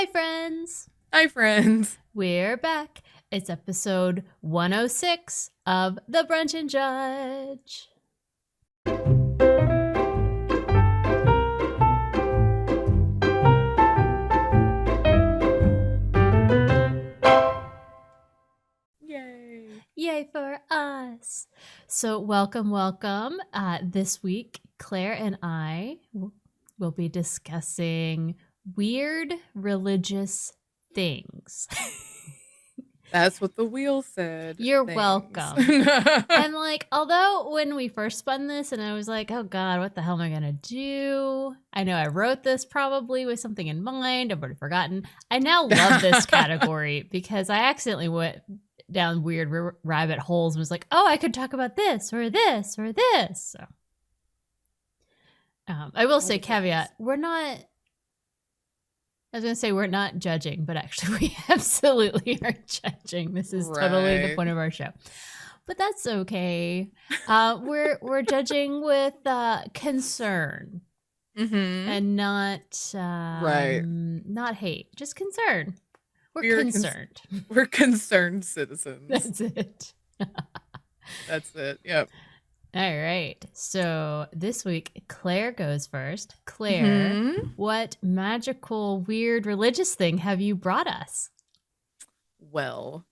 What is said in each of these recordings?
Hi, friends. Hi, friends. We're back. It's episode 106 of the Brunch and Judge. Yay. Yay for us. So welcome. This week, Claire and I will be discussing weird religious things. That's what the wheel said. You're Thanks. welcome. And although when we first spun this and I was like, oh God, what the hell am I going to do? I know I wrote this probably with something in mind. I've already forgotten. I now love this category because I accidentally went down weird rabbit holes and was like, oh, I could talk about this or this or this. So I will say caveat, we're not judging, but actually we absolutely are judging. This is totally the point of our show. But that's okay. We're judging with concern. And not not hate, just concern. We're concerned. We're concerned citizens. That's it. That's it. Yep. All right. So this week, Claire goes first. Claire, what magical, weird, religious thing have you brought us? Well,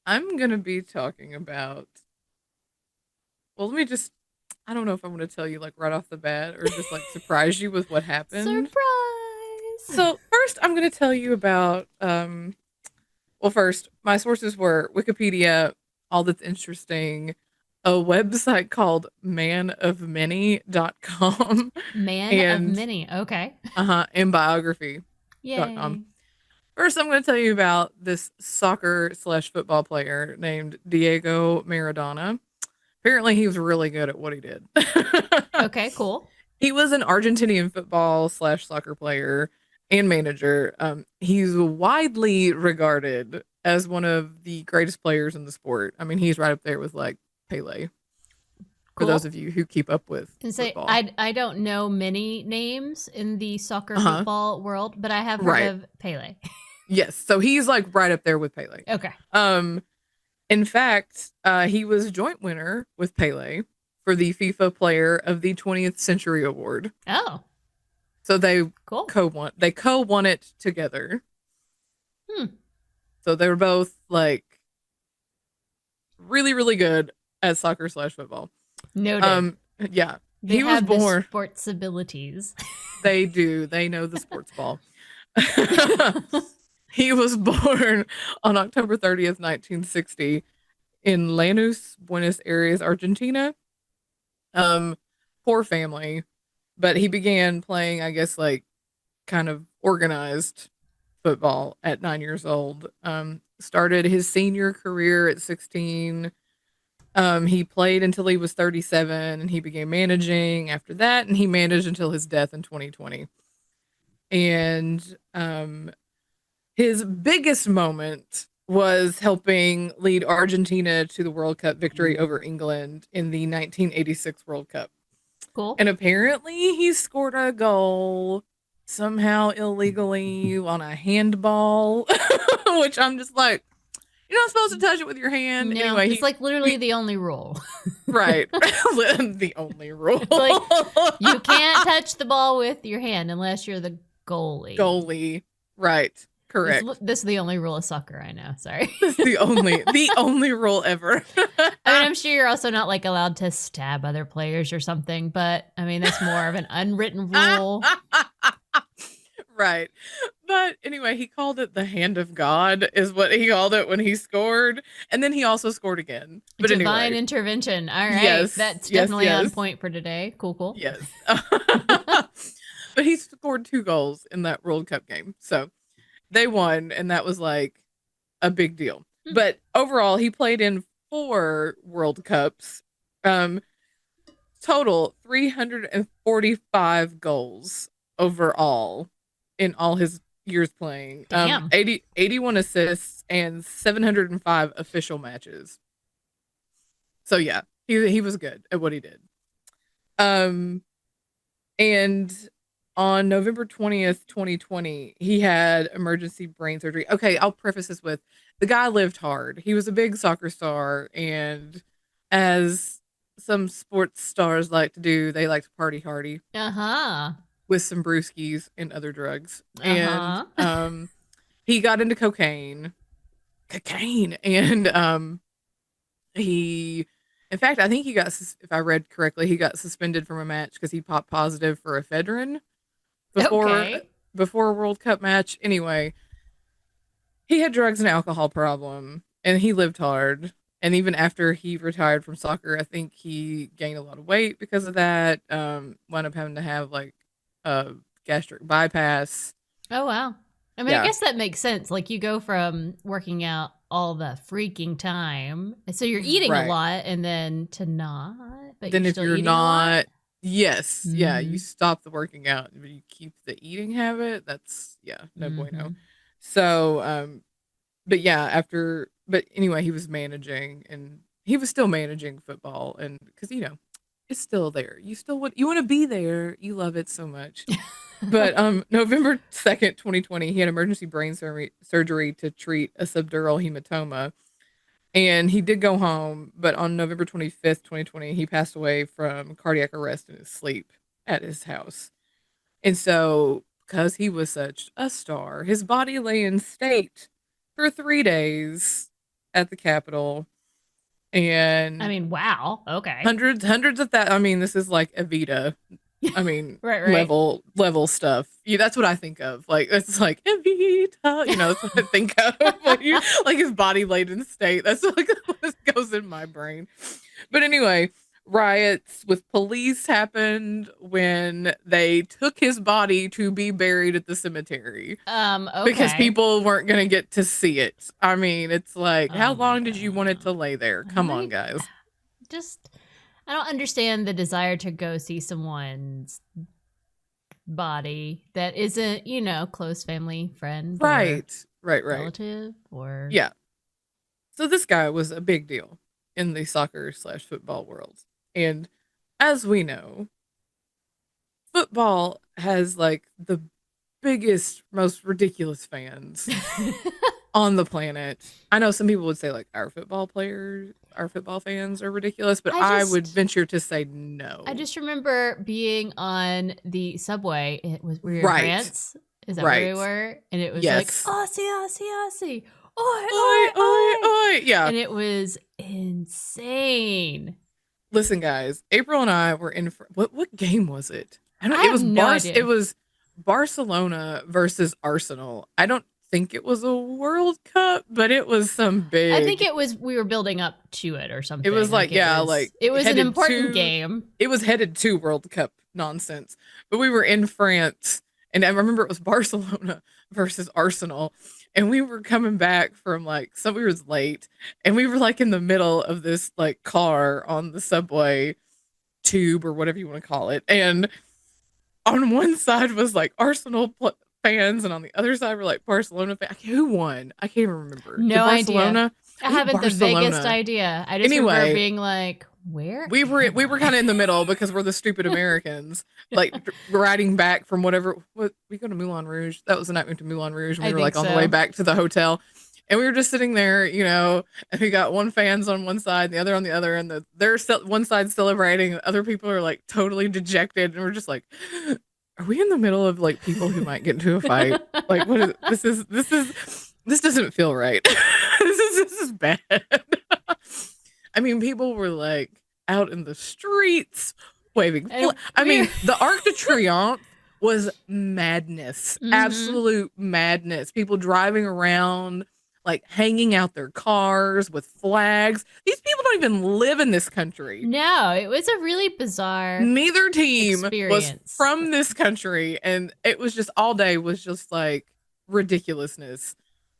I'm going to be talking about... Well, I don't know if I'm going to tell you right off the bat or just surprise you with what happened. Surprise! So first, I'm going to tell you about... first, my sources were Wikipedia, All That's Interesting, a website called manofmany.com. Man of Many, okay. And biography.com. First, I'm going to tell you about this soccer/football player named Deigo Maradona. Apparently, he was really good at what he did. Okay, cool. He was an Argentinian football/soccer player and manager. He's widely regarded as one of the greatest players in the sport. I mean, he's right up there with Pele. For those of you who keep up with football. I don't know many names in the soccer football world, but I have heard of Pele. Yes, so he's right up there with Pele. Okay. In fact, he was joint winner with Pele for the FIFA Player of the 20th Century Award. Oh. So they co-won it together. So they were both really, really good at soccer/football. Noted. Yeah. He was born the sports abilities. They do. They know the sports ball. He was born on October 30th, 1960 in Lanús, Buenos Aires, Argentina. Poor family, but he began playing, I guess, kind of organized football at 9 years old. Started his senior career at 16. He played until he was 37 and he began managing after that, and he managed until his death in 2020. And his biggest moment was helping lead Argentina to the World Cup victory over England in the 1986 World Cup. Cool. And apparently he scored a goal somehow illegally on a handball, which I'm just you're not supposed to touch it with your hand. No, anyway, it's literally the only rule. Right. The only rule. It's you can't touch the ball with your hand unless you're the goalie. Right. Correct. This is the only rule of soccer I know. Sorry. This is the only rule ever. I mean, I'm sure you're also not allowed to stab other players or something, but I mean, that's more of an unwritten rule. Right. But anyway, he called it the hand of God is what he called it when he scored. And then he also scored again. But Divine intervention. All right. Yes, That's definitely on point for today. Cool. Yes. But he scored 2 goals in that World Cup game. So they won, and that was a big deal. But overall, he played in 4 World Cups. Total 345 goals overall in all his years playing. Damn. 81 assists and 705 official matches. So yeah, he was good at what he did. And on November 20th, 2020, he had emergency brain surgery. Okay, I'll preface this with the guy lived hard. He was a big soccer star, and as some sports stars like to do, they like to party hardy Uh-huh. with some brewskis and other drugs. And Uh-huh. he got into cocaine, and he, in fact, I think he got, if I read correctly, he got suspended from a match because he popped positive for ephedrine before Okay. before a World Cup match. Anyway, he had drugs and alcohol problem, and he lived hard. And even after he retired from soccer, I think he gained a lot of weight because of that. Wound up having to have like a gastric bypass. Oh, wow. I mean, I Yeah, guess that makes sense. Like, you go from working out all the freaking time, and so you're eating a right. lot, and then to not, but Then you're if still you're eating a lot. not, yes, yeah, you Mm-hmm. stop the working out, but you keep the eating habit. That's, yeah, no Mm-hmm. bueno. So, but yeah, but anyway, he was managing, and he was still managing football, and because it's still there. You want to be there. You love it so much. But November 2nd, 2020, he had emergency brain surgery to treat a subdural hematoma. And he did go home, but on November 25th, 2020, he passed away from cardiac arrest in his sleep at his house. And so, because he was such a star, his body lay in state for 3 days at the Capitol. I And mean, wow. Okay. hundreds of that. I mean, this is like Evita. I mean, Right, right. level stuff. Yeah, that's what I think of. Like it's like Evita. That's what I think of when you like his body laid in state. That's like what goes in my brain. But anyway, riots with police happened when they took his body to be buried at the cemetery because Okay. people weren't going to get to see it. I mean, it's like, how Oh my long did you want it god. to lay there? Come on, I guys. just I don't understand the desire to go see someone's body that isn't, close family, friend, or Right. Right. relative, or Yeah. So this guy was a big deal in the soccer/football world. And as we know, football has like the biggest, most ridiculous fans on the planet. I know some people would say like our football fans are ridiculous, but I I would just venture to say I no. just remember being on the subway. We were in Right. France. Is that where we Right. were? And it was like, Yes. Aussie, Aussie, Aussie. Oi, Oi, oi, oi, oi. oi. Yeah. And it was insane. Listen, guys, April and I were in what game was it? I don't I it have was no it idea. was Barcelona versus Arsenal. I don't think it was a World Cup, but it was some I think big. it was we were building up to it or It was something. like, Like it yeah, was like it was an headed important to game. it was headed to World Cup nonsense. But we were in France, and I remember it was Barcelona versus Arsenal, and we were coming back from like we were late, and we were like in the middle of this like car on the subway tube or whatever you want to call it. And on one side was like fans, and on the other side were like Barcelona fans. Who won? I can't even remember. Did No idea. Barcelona? I I think haven't the vaguest Barcelona. idea. I just remember Anyway, being like, where am we were I? kind of in the middle because we're the stupid Americans, like riding back from what we go to Moulin Rouge. That was the night we went to Moulin Rouge, and I we were think like on the way so. back to the hotel. And we were just sitting there, and we got one fans on one side, the other on the other, and one side celebrating, and other people are like totally dejected, and we're just like, are we in the middle of like people who might get into a fight? Like, what is this doesn't feel right. This is bad. I mean, people were like out in the streets waving. And I we're mean, the Arc de Triomphe was madness, mm-hmm. absolute madness. People driving around, like hanging out their cars with flags. These people don't even live in this country. No, it was a really bizarre Neither team was experience. from this country, and it was just all day was just like ridiculousness.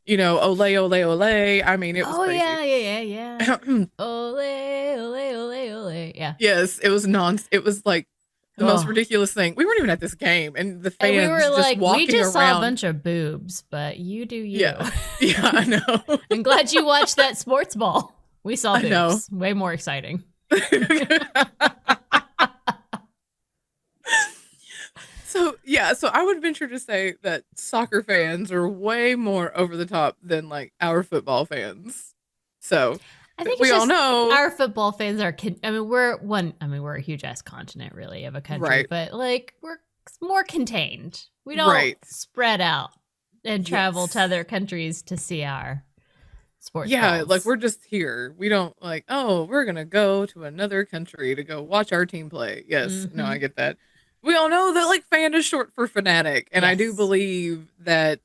Ole, ole, ole. I mean, it was Oh crazy. yeah, yeah, yeah, yeah. Ole, ole, ole, ole. Yeah. Yes, it was like the most Oh. ridiculous thing. We weren't even at this game, and the And we were fans just like, we walking just saw a around. bunch of boobs, but you do you. Yeah. Yeah, I know. I'm glad you watched that sports ball. We saw I know. boobs. Way more exciting. So I would venture to say that soccer fans are way more over the top than like our football fans. So I think it's we all just know, our football fans are. We're a huge ass continent, really, of a country, right? but like we're more contained. We don't Right. spread out and travel to Yes. other countries to see our sports Yeah, like balls. we're just here. We don't like, oh, we're gonna go to another country to go watch our team play. Yes, no, Mm-hmm. I get that. We all know that like fan is short for fanatic, and I do Yes. believe that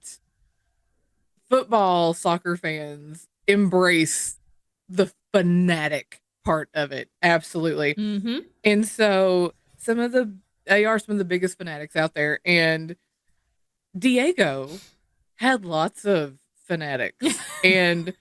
football soccer fans embrace the fanatic part of it. Absolutely. Mm-hmm. And so they are some of the biggest fanatics out there. And Diego had lots of fanatics. And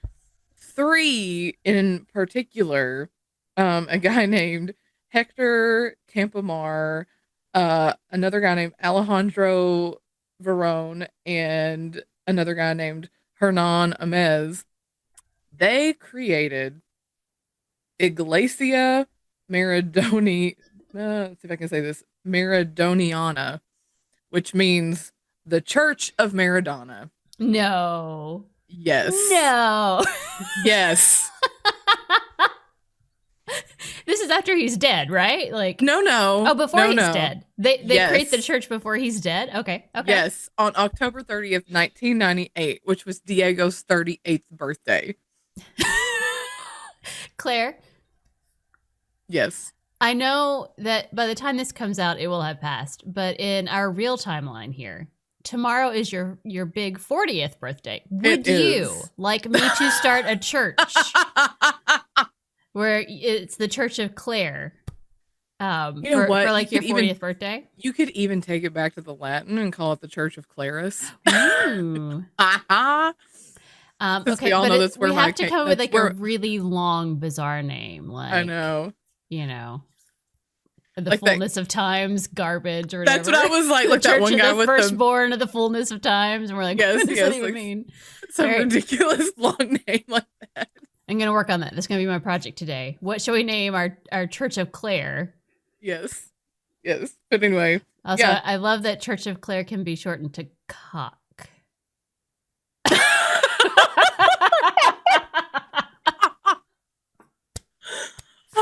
three in particular, a guy named Hector Campomar, another guy named Alejandro Verone, and another guy named Hernan Amez. They created Iglesia Maradoni. Let's see if I can say this, Maradoniana, which means the Church of Maradona. No. Yes. No. Yes. This is after he's dead, right? Like No. before he's No. dead. They create the Yes. church before he's dead. Okay. Yes. On October 30th, 1998, which was Diego's 38th birthday. Claire, Yes. I know that by the time this comes out, it will have passed. But in our real timeline here, tomorrow is your big 40th birthday. Would you like me to start a church where it's the Church of Claire? You know what? For like your 40th birthday? You could even take it back to the Latin and call it the Church of Claris. Ooh. Okay, we all know that's where we have to come up with like a really long, bizarre name. Like, I know. You know, the like fullness of times, garbage, or whatever. That's what I was like. Like the that one guy the with firstborn of the fullness of times, and we're like, yes, what does that even like, mean? Some ridiculous long name like that. I'm gonna work on that. That's gonna be my project today. What shall we name our Church of Claire? Yes. But anyway, also, I love that Church of Claire can be shortened to cock.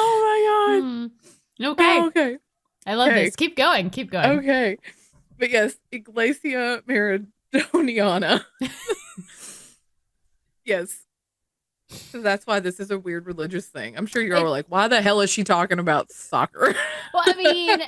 Oh my god. Okay. Okay. I love this. Keep going. Okay. But yes, Iglesia Maradoniana. Yes. So that's why this is a weird religious thing. I'm sure you're all like, why the hell is she talking about soccer? Well, I mean,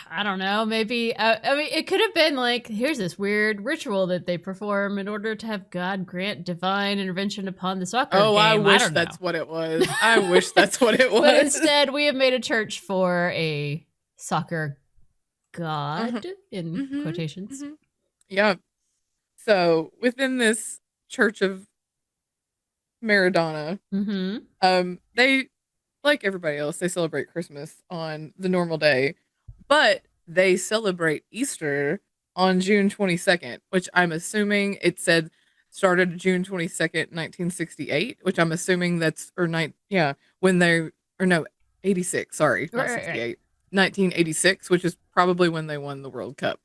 I don't know. Maybe, it could have been like, here's this weird ritual that they perform in order to have God grant divine intervention upon the soccer game. I wish that's what it was. I wish that's what it was. But instead, we have made a church for a soccer god, in quotations. Yeah. So within this Church of Maradona, they, like everybody else, they celebrate Christmas on the normal day, but they celebrate Easter on June 22nd, which I'm assuming it said started June 22nd, 1968, which I'm assuming that's, when they, 86, sorry, not 68, 1986, which is probably when they won the World Cup,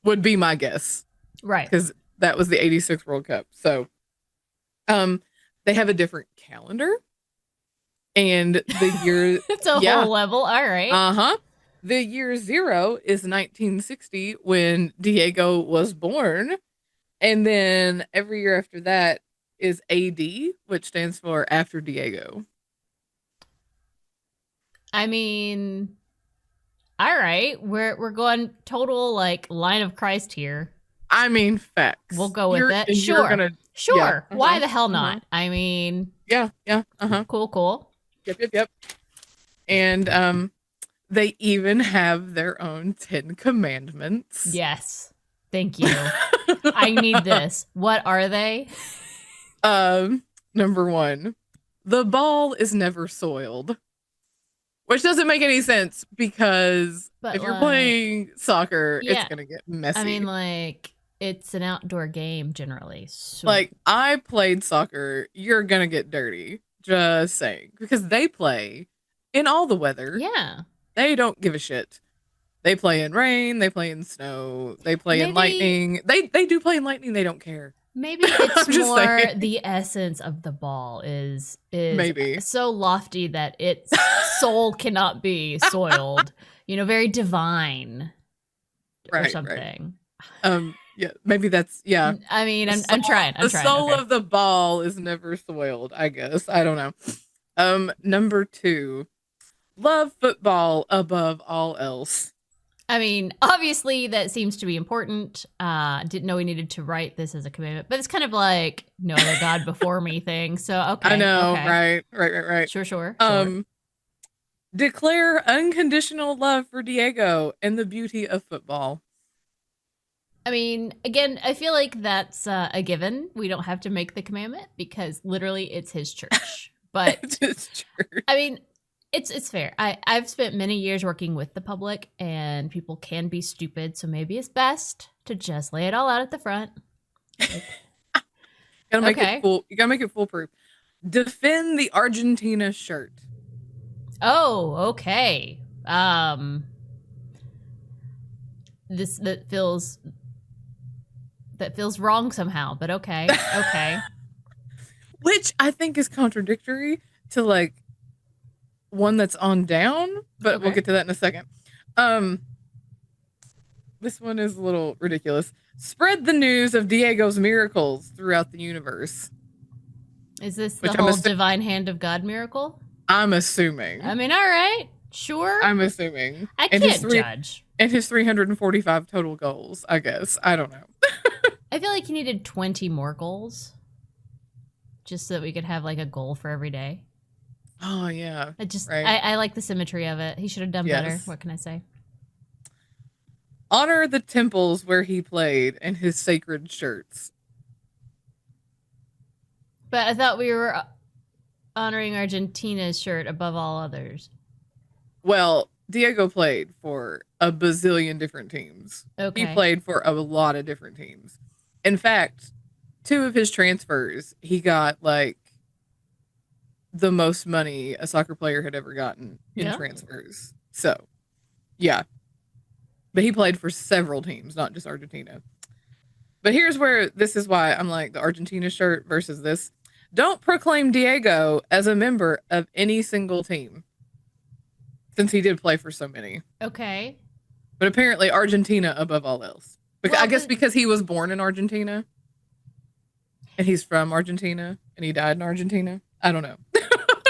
would be my guess. Right. Because that was the 86 World Cup. So, they have a different calendar, and the year it's a whole level. All right. The year 0 is 1960 when Diego was born, and then every year after that is AD, which stands for after Diego. I mean, all right, we're going total like line of Christ here. I mean, facts. We'll go with that. Sure. Yeah, Why the hell not? I mean, yeah. Cool. Yep. And they even have their own 10 commandments. Yes. Thank you. I need this. What are they? Number 1, the ball is never soiled. Which doesn't make any sense because if you're playing soccer, it's going to get messy. I mean, like, it's an outdoor game generally. So. Like, I played soccer. You're going to get dirty. Just saying. Because they play in all the weather. Yeah. They don't give a shit. They play in rain, they play in snow, they play in Maybe- lightning. They do play in lightning, they don't care. Maybe it's I'm just more saying. the essence of the ball is Maybe. so lofty that its soul cannot be soiled. Very divine or Right. something. Yeah, maybe that's I mean, I'm soul- trying. the soul Okay. of the ball is never soiled, I guess. I don't know. Number 2. Love football above all else. I mean, obviously that seems to be important. Didn't know we needed to write this as a commandment, but it's kind of like no other God before me thing. So okay. I know, okay. right. Sure. Declare unconditional love for Deigo and the beauty of football. I mean, again, I feel like that's a given. We don't have to make the commandment because literally it's his church. But It's his church. I mean, it's fair. I've spent many years working with the public, and people can be stupid. So maybe it's best to just lay it all out at the front. Gotta make it full. You gotta make it foolproof. Defend the Argentina shirt. Oh, okay. This that feels wrong somehow, but okay. Which I think is contradictory to like one that's on down, but we'll get to that in a second. This one is a little ridiculous. Spread the news of Diego's miracles throughout the universe. Is this the whole divine hand of God miracle? I'm assuming. I mean, all right, sure. I'm assuming. I can't judge. And his 345 total goals, I guess. I don't know. I feel like he needed 20 more goals just so that we could have like a goal for every day. Oh, yeah. I like the symmetry of it. He should have done better. What can I say? Honor the temples where he played and his sacred shirts. But I thought we were honoring Argentina's shirt above all others. Well, Deigo played for a bazillion different teams. Okay. He played for a lot of different teams. In fact, 2 of his transfers, he got like the most money a soccer player had ever gotten in transfers. So, yeah. But he played for several teams, not just Argentina. But here's where this is why I'm like the Argentina shirt versus this. Don't proclaim Deigo as a member of any single team, since he did play for so many. Okay. But apparently Argentina above all else. I guess because he was born in Argentina. And he's from Argentina. And he died in Argentina. I don't know.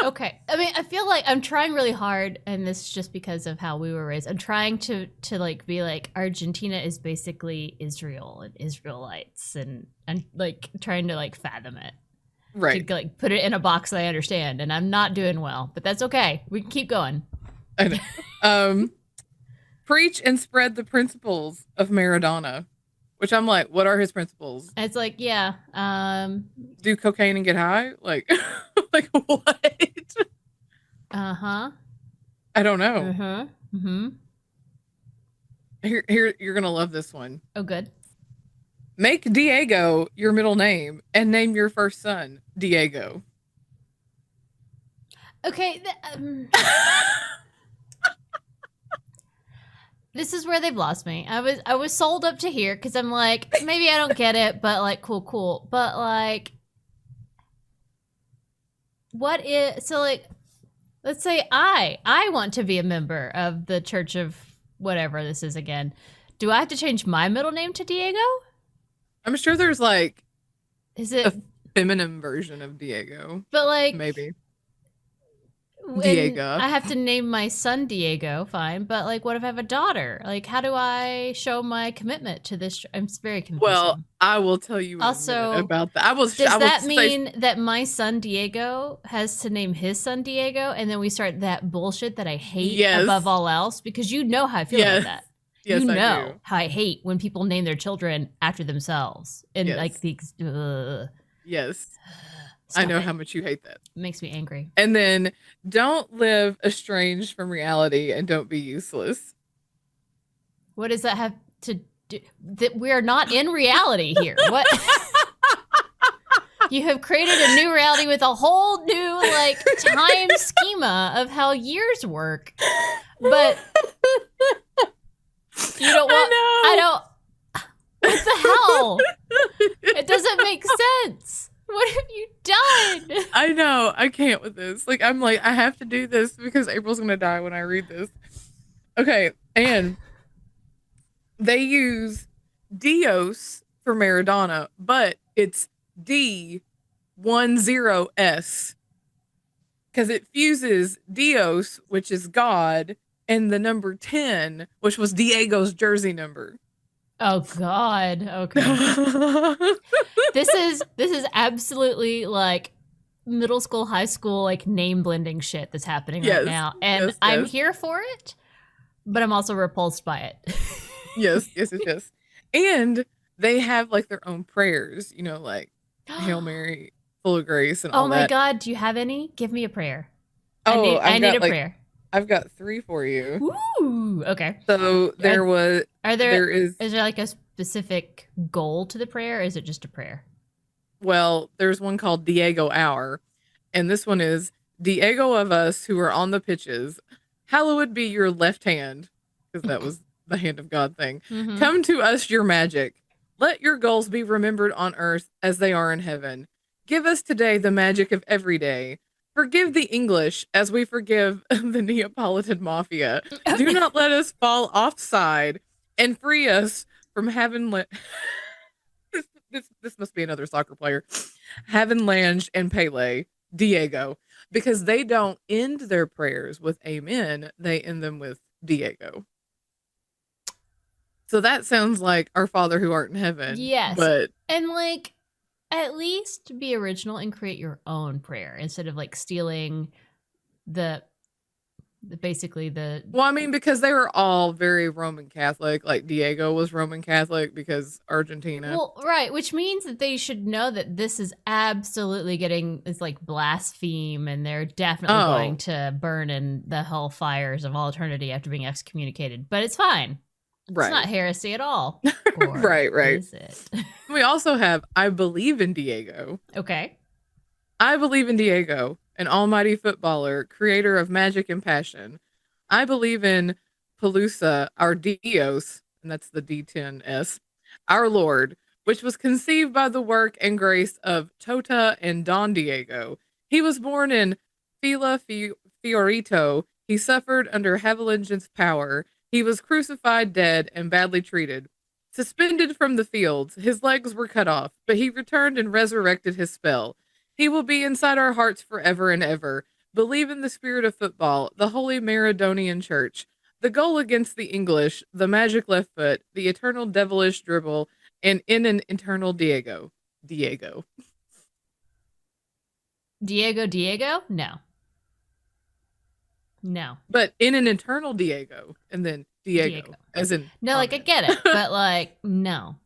Okay. I mean, I feel like I'm trying really hard, and this is just because of how we were raised. I'm trying to like be like Argentina is basically Israel and Israelites, and like trying to like fathom it. Right. To like put it in a box that I understand, and I'm not doing well, but that's okay. We can keep going. I know. Preach and spread the principles of Maradona, which I'm like, what are his principles? And it's like, yeah. Do cocaine and get high? Like, like what? Uh-huh. I don't know. Uh-huh. Mm-hmm. Here, you're gonna love this one. Oh, good. Make Deigo your middle name and name your first son Deigo. Okay. This is where they've lost me. I was sold up to here because I'm like, maybe I don't get it, but like, cool. But like, what is, so like, let's say I want to be a member of the Church of whatever this is again. Do I have to change my middle name to Deigo? I'm sure there's like, is it a feminine version of Deigo? But like, maybe. Deigo. I have to name my son Deigo, fine. But like, what if I have a daughter? Like, how do I show my commitment to this? I'm very confused. Well, I will tell you also about that. Does that mean that my son Deigo has to name his son Deigo, and then we start that bullshit that I hate above all else? Because you know how I feel about that. Yes, you know how I hate when people name their children after themselves, and like the. Yes. I know how much you hate that. It makes me angry. And then don't live estranged from reality and don't be useless. What does that have to do? That we're not in reality here. What? You have created a new reality with a whole new like time schema of how years work. But You don't want. I I don't. What the hell? It doesn't make sense. What have you done? I know. I can't with this. Like, I'm like, I have to do this because April's gonna die when I read this. Okay, and they use Dios for Maradona, but it's D10S because it fuses Dios, which is God, and the number 10, which was Diego's jersey number. Oh God. Okay. This is absolutely like middle school, high school, like name blending shit that's happening right Yes, now, and yes, I'm yes, here for it, but I'm also repulsed by it. yes, yes, yes, yes. And they have like their own prayers, like Hail Mary, full of grace, and Oh all my that. God, do you have any? Give me a prayer. Oh, I need a prayer. I've got three for you. Ooh, okay. So Are there is, there like a specific goal to the prayer, or is it just a prayer? well, there's one called Diego Hour, and this one is Diego of us who are on the pitches, hallowed be your left hand, because that was the hand of God thing. Mm-hmm. Come to us your magic. Let your goals be remembered on earth as they are in heaven. Give us today the magic of every day. Forgive the English as we forgive the Neapolitan mafia. Do not let us fall offside and free us from having this must be another soccer player. Havenlange and Pele, Diego, because they don't end their prayers with amen, they end them with Diego. So that sounds like our Father who art in heaven, Yes, but and like at least be original and create your own prayer instead of like stealing the basically the. well, I mean, because they were all very Roman Catholic. Like Diego was Roman Catholic because Argentina. Well, right, which means that they should know that this is absolutely getting it's like blaspheme, and they're definitely going Oh, to burn in the hell fires of all eternity after being excommunicated. But it's fine. It's not right. heresy at all. Or Right, right. is it? We also have I believe in Diego. Okay. I believe in Diego, an almighty footballer, creator of magic and passion. I believe in Pelusa, our Dios, and that's the D10S, our Lord, which was conceived by the work and grace of Tota and Don Diego. He was born in Fiorito. He suffered under Havilange's power. He was crucified, dead, and badly treated. Suspended from the fields, his legs were cut off, but he returned and resurrected his spell. He will be inside our hearts forever and ever. Believe in the spirit of football, the Holy Maradonian Church, the goal against the English, the magic left foot, the eternal devilish dribble, and in an eternal Diego. Diego. Diego? No. No. But in an eternal Diego, and then Diego. Diego, as in No, like I permanent. get it, but like no.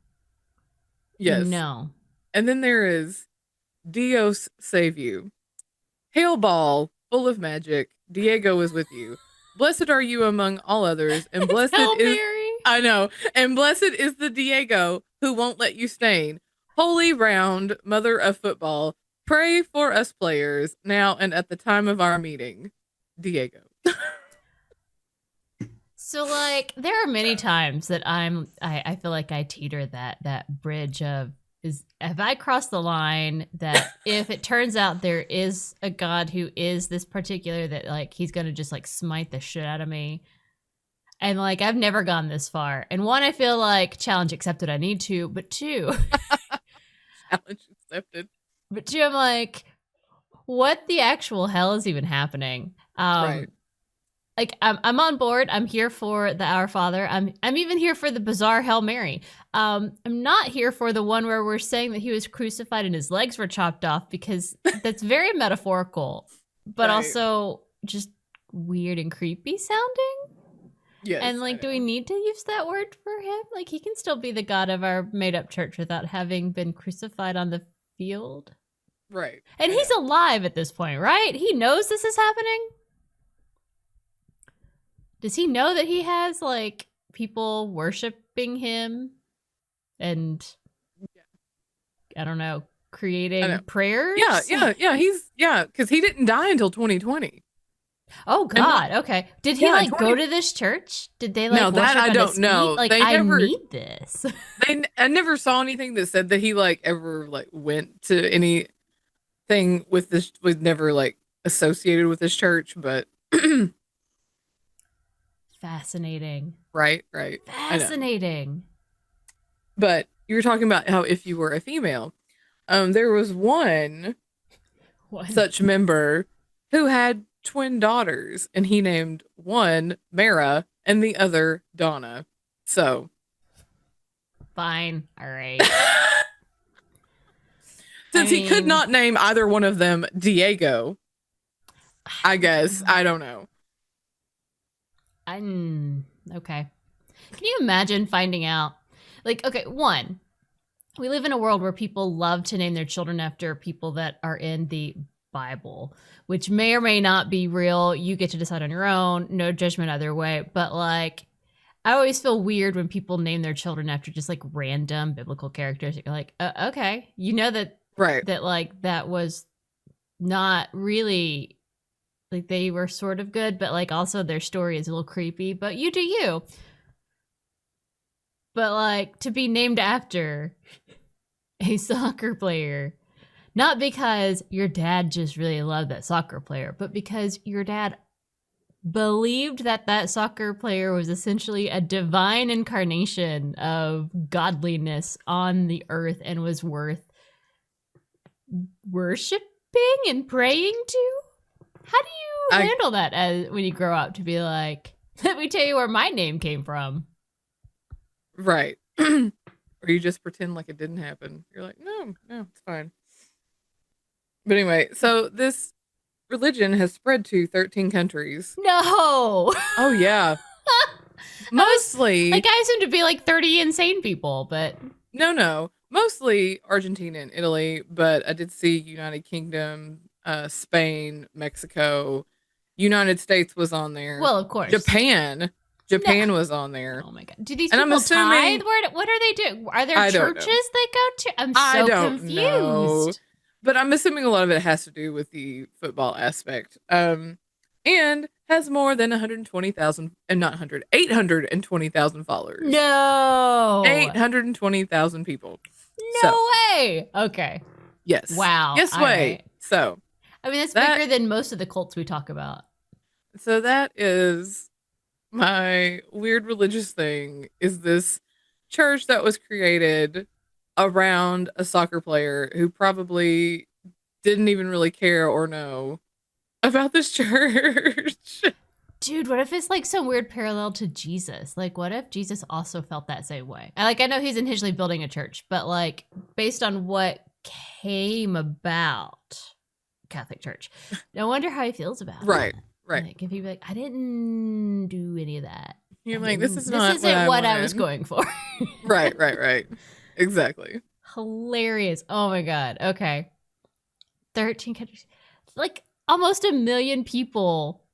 Yes. No. And then there is Dios save you. Hail ball, full of magic, Diego is with you. Blessed are you among all others, and It's blessed Hail is Mary. I know, and blessed is the Diego who won't let you stain. Holy round, mother of football, pray for us players now and at the time of our meeting. Diego. So like there are many times that I feel like I teeter that bridge of is have I crossed the line that if it turns out there is a God who is this particular that like he's gonna just like smite the shit out of me. And like I've never gone this far. And one, I feel like challenge accepted I need to, but two Challenge accepted. but two, I'm like, what the actual hell is even happening? Right. Like I'm on board. I'm here for the Our Father. I'm even here for the bizarre Hail Mary. I'm not here for the one where we're saying that he was crucified and his legs were chopped off because that's very metaphorical, but Right. also just weird and creepy sounding. Yes. And like, do we need to use that word for him? Like, he can still be the God of our made-up church without having been crucified on the field. Right. And he's alive at this point, right? He knows this is happening. Does he know that he has like people worshiping him and I don't know, creating prayers? Yeah, because he didn't die until 2020. Oh And God. Okay. Did he Yeah, like 20 go to this church? Did they like No, that worship I at don't his know. feet? Like They I never need this. I never saw anything that said that he like ever like went to anything with this, was never like associated with this church, but Fascinating. right, right. I know. Fascinating. But you were talking about how if you were a female, there was one One. such member who had twin daughters, and he named one Mara and the other Donna. So, Fine. All right. since he could not name either one of them Diego, I guess, I don't know. Okay. Can you imagine finding out? Like, okay, one, we live in a world where people love to name their children after people that are in the Bible, which may or may not be real. You get to decide on your own. No judgment either way. But like, I always feel weird when people name their children after just like random biblical characters. You're like, okay, you know that Right. that like that was not really like they were sort of good, but like also their story is a little creepy. But you do you. But like to be named after a soccer player, not because your dad just really loved that soccer player, but because your dad believed that that soccer player was essentially a divine incarnation of godliness on the earth and was worth worshiping and praying to. How do you handle that as when you grow up to be like, let me tell you where my name came from? Right. Or you just pretend like it didn't happen. You're like, no, it's fine. But anyway, so this religion has spread to 13 countries. No. Oh, yeah. Mostly. Like, I assumed to be like 30 insane people, but. No. Mostly Argentina and Italy, but I did see United Kingdom, Spain, Mexico, United States was on there. Well, of course. Japan was on there. Oh my God. Do these people tithe? What are they doing? Are there churches they go to? I'm so confused. Know. But I'm assuming a lot of it has to do with the football aspect. And has more than 120,000, and not 100, 820,000 followers. No. 820,000 people. No way. Okay. Yes. Wow. Yes way. Right. So. I mean, that's bigger than most of the cults we talk about. So that is my weird religious thing, is this church that was created around a soccer player who probably didn't even really care or know about this church. Dude, what if it's like some weird parallel to Jesus? Like, what if Jesus also felt that same way? I know he's initially building a church, but like based on what came about Catholic Church, no wonder how he feels about it. Right. Like if he'd be like, I didn't do any of that. You're like, this isn't what I was going for. Right. Exactly. Hilarious. Oh my God. Okay. 13 countries. Like almost 1 million people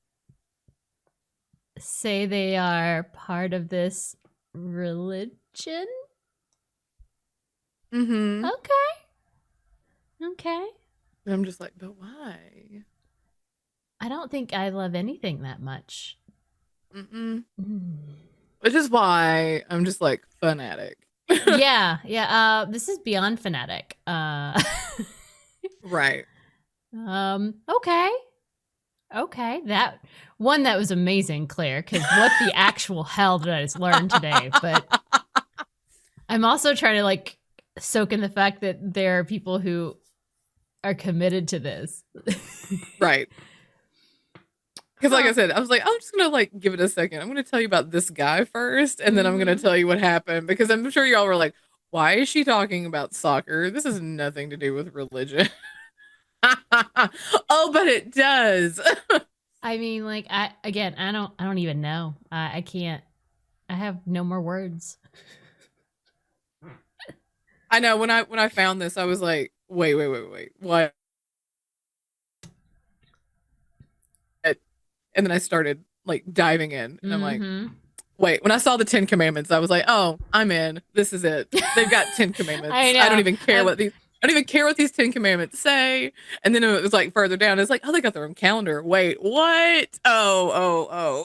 say they are part of this religion. Mm-hmm. Okay. And I'm just like, but why? I don't think I love anything that much. Which is why I'm just like fanatic. Yeah. This is beyond fanatic. Right. Okay. That was amazing, Claire, because what the actual hell did I just learn today? But I'm also trying to like soak in the fact that there are people who are committed to this. Right. Because like I said, I was like, I'm just going to like give it a second. I'm going to tell you about this guy first, and then I'm going to tell you what happened, because I'm sure y'all were like, why is she talking about soccer? This has nothing to do with religion. Oh, but it does. I mean, like, I don't even know. I can't. I have no more words. I know when I found this, I was like, wait, what? And then I started like diving in, and I'm like, wait, when I saw the 10 commandments, I was like, oh, I'm in. This is it. They've got 10 commandments. I don't even care what these. I don't even care what these 10 commandments say. And then it was like further down, it's like, oh, they got their own calendar. Wait, what? Oh.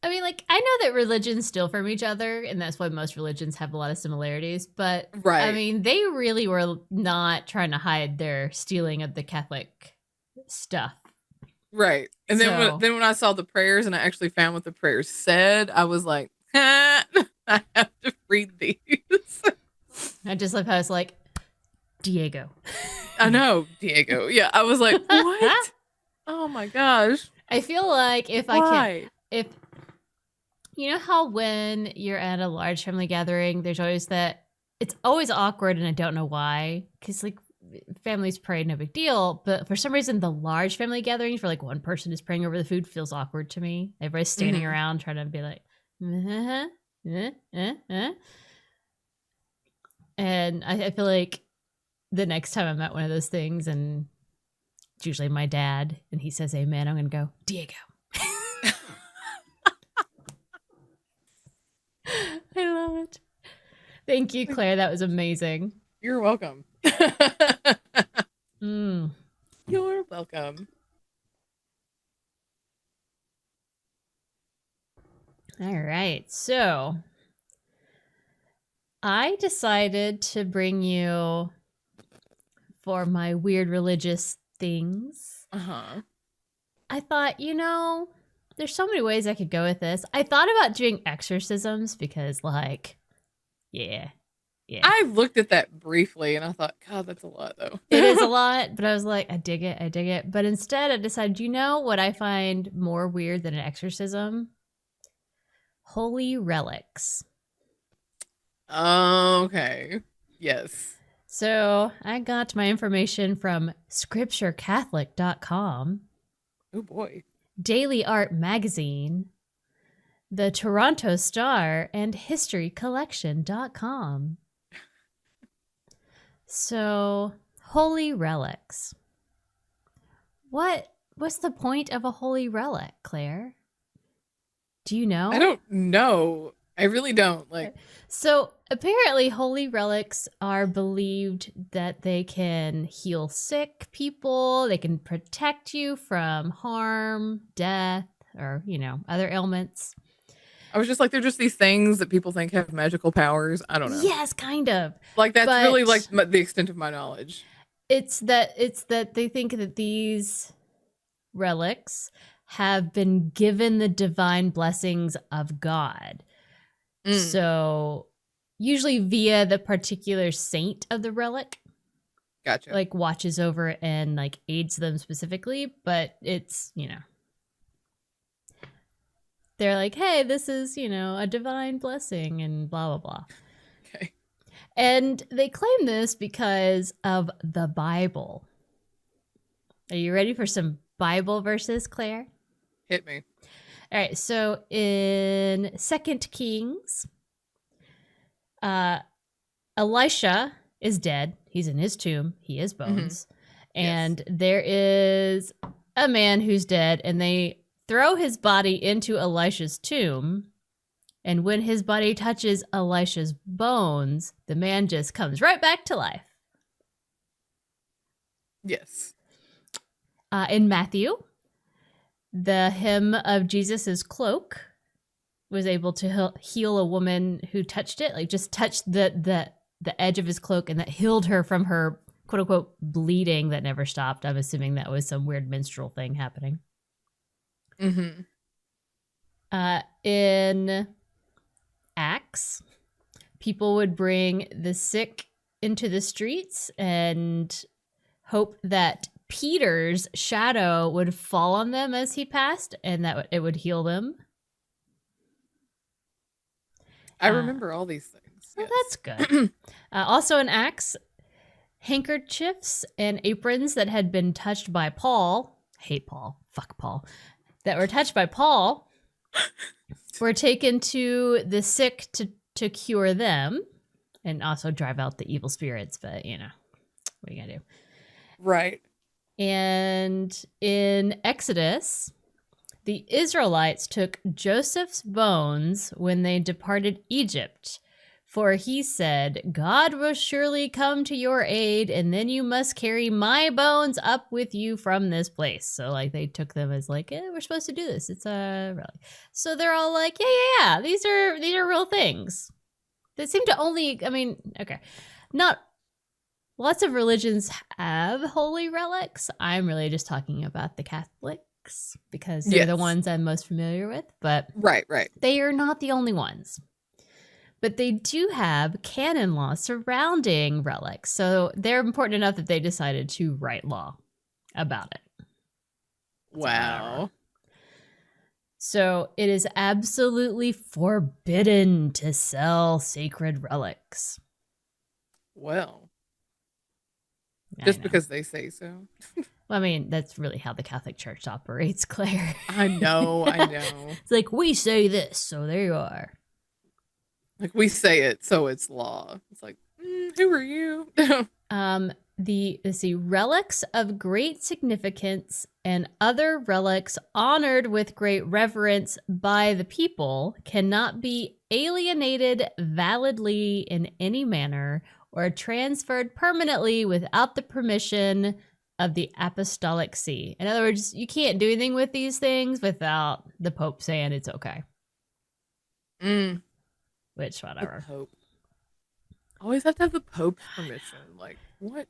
I mean, like, I know that religions steal from each other, and that's why most religions have a lot of similarities. But I Right. mean, they really were not trying to hide their stealing of the Catholic stuff. Right. And So- then when I saw the prayers and I actually found what the prayers said, I was like, I have to read these. I just love how it's like, Deigo. I know, Diego. Yeah, I was like, what? Oh my gosh. I feel like if I Why? if you know how when you're at a large family gathering, there's always that it's always awkward, and I don't know why, because like families pray, no big deal, but for some reason the large family gatherings where like one person is praying over the food feels awkward to me. Everybody's standing Mhm. around trying to be like, and I feel like the next time I'm at one of those things, and it's usually my dad, and he says amen, I'm gonna go, Diego. I love it. Thank you, Claire. That was amazing. You're welcome. Mm. You're welcome. All right. So I decided to bring you for my weird religious things. Uh-huh. I thought, there's so many ways I could go with this. I thought about doing exorcisms because, like, yeah. I looked at that briefly and I thought, God, that's a lot though. It is a lot, but I was like, I dig it. But instead I decided, what I find more weird than an exorcism? Holy Relics. Okay. Yes. So I got my information from scripturecatholic.com, Oh boy. Daily Art Magazine, the Toronto Star, and historycollection.com. So, Holy Relics. What's the point of a holy relic, Claire? Do you know? I don't know. I really don't. Like, so apparently holy relics are believed that they can heal sick people, they can protect you from harm, death, or, other ailments. I was just like, they're just these things that people think have magical powers. I don't know. Yes, kind of. Like, that's But really like the extent of my knowledge. It's that they think that these relics have been given the divine blessings of God. So usually via the particular saint of the relic. Gotcha. Like watches over it and like aids them specifically, but it's, they're like, hey, this is, a divine blessing and blah, blah, blah. Okay. And they claim this because of the Bible. Are you ready for some Bible verses, Claire? Hit me. All right, so in 2 Kings, Elisha is dead. He's in his tomb. He is bones. And there is a man who's dead, and they throw his body into Elisha's tomb. And when his body touches Elisha's bones, the man just comes right back to life. Yes. In Matthew, the hem of Jesus's cloak was able to heal a woman who touched it, like just touched the edge of his cloak, and that healed her from her quote unquote bleeding that never stopped. I'm assuming that was some weird menstrual thing happening. In Acts, people would bring the sick into the streets and hope that Peter's shadow would fall on them as he passed, and that it would heal them. I remember all these things. Well, that's good. Also in Acts, handkerchiefs and aprons that had been touched by Paul, hate Paul, fuck Paul, that were touched by Paul were taken to the sick to cure them and also drive out the evil spirits. But, what are you going to do? Right. And in Exodus, the Israelites took Joseph's bones when they departed Egypt For he said, God will surely come to your aid, and then you must carry my bones up with you from this place. So, like, they took them as like, we're supposed to do this. It's a relic. So they're all like, yeah. These are real things. They seem to only, I mean, okay, not lots of religions have holy relics. I'm really just talking about the Catholics because they're the ones I'm most familiar with. But right, they are not the only ones. But they do have canon law surrounding relics. So they're important enough that they decided to write law about it. Wow. So it is absolutely forbidden to sell sacred relics. Well, just because they say so. Well, I mean, that's really how the Catholic Church operates, Claire. I know. It's like, we say this, so there you are. Like, we say it, so it's law. It's like, who are you? Let's see, relics of great significance and other relics honored with great reverence by the people cannot be alienated validly in any manner or transferred permanently without the permission of the Apostolic See. In other words, you can't do anything with these things without the Pope saying it's okay. Which, whatever. The Pope. Always have to have the Pope's permission. Like, what?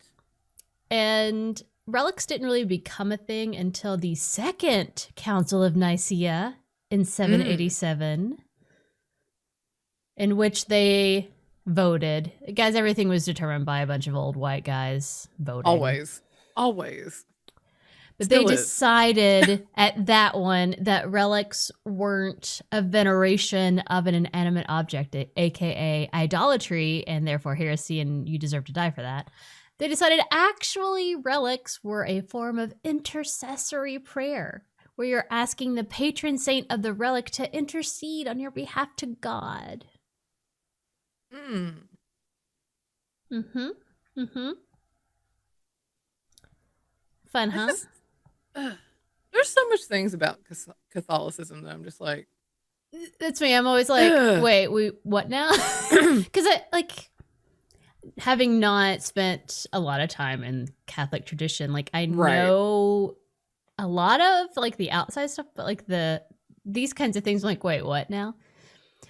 And relics didn't really become a thing until the Second Council of Nicaea in 787, in which they voted. Guys, everything was determined by a bunch of old white guys voting. Always. But Still they is. decided at that one that relics weren't a veneration of an inanimate object, aka idolatry, and therefore heresy, and you deserve to die for that. They decided actually relics were a form of intercessory prayer, where you're asking the patron saint of the relic to intercede on your behalf to God. Fun, huh? There's so much things about Catholicism that I'm just like, that's me. I'm always like, wait, what now? Because I like, having not spent a lot of time in Catholic tradition, like I know a lot of like the outside stuff, but like these kinds of things, I'm like, wait, what now?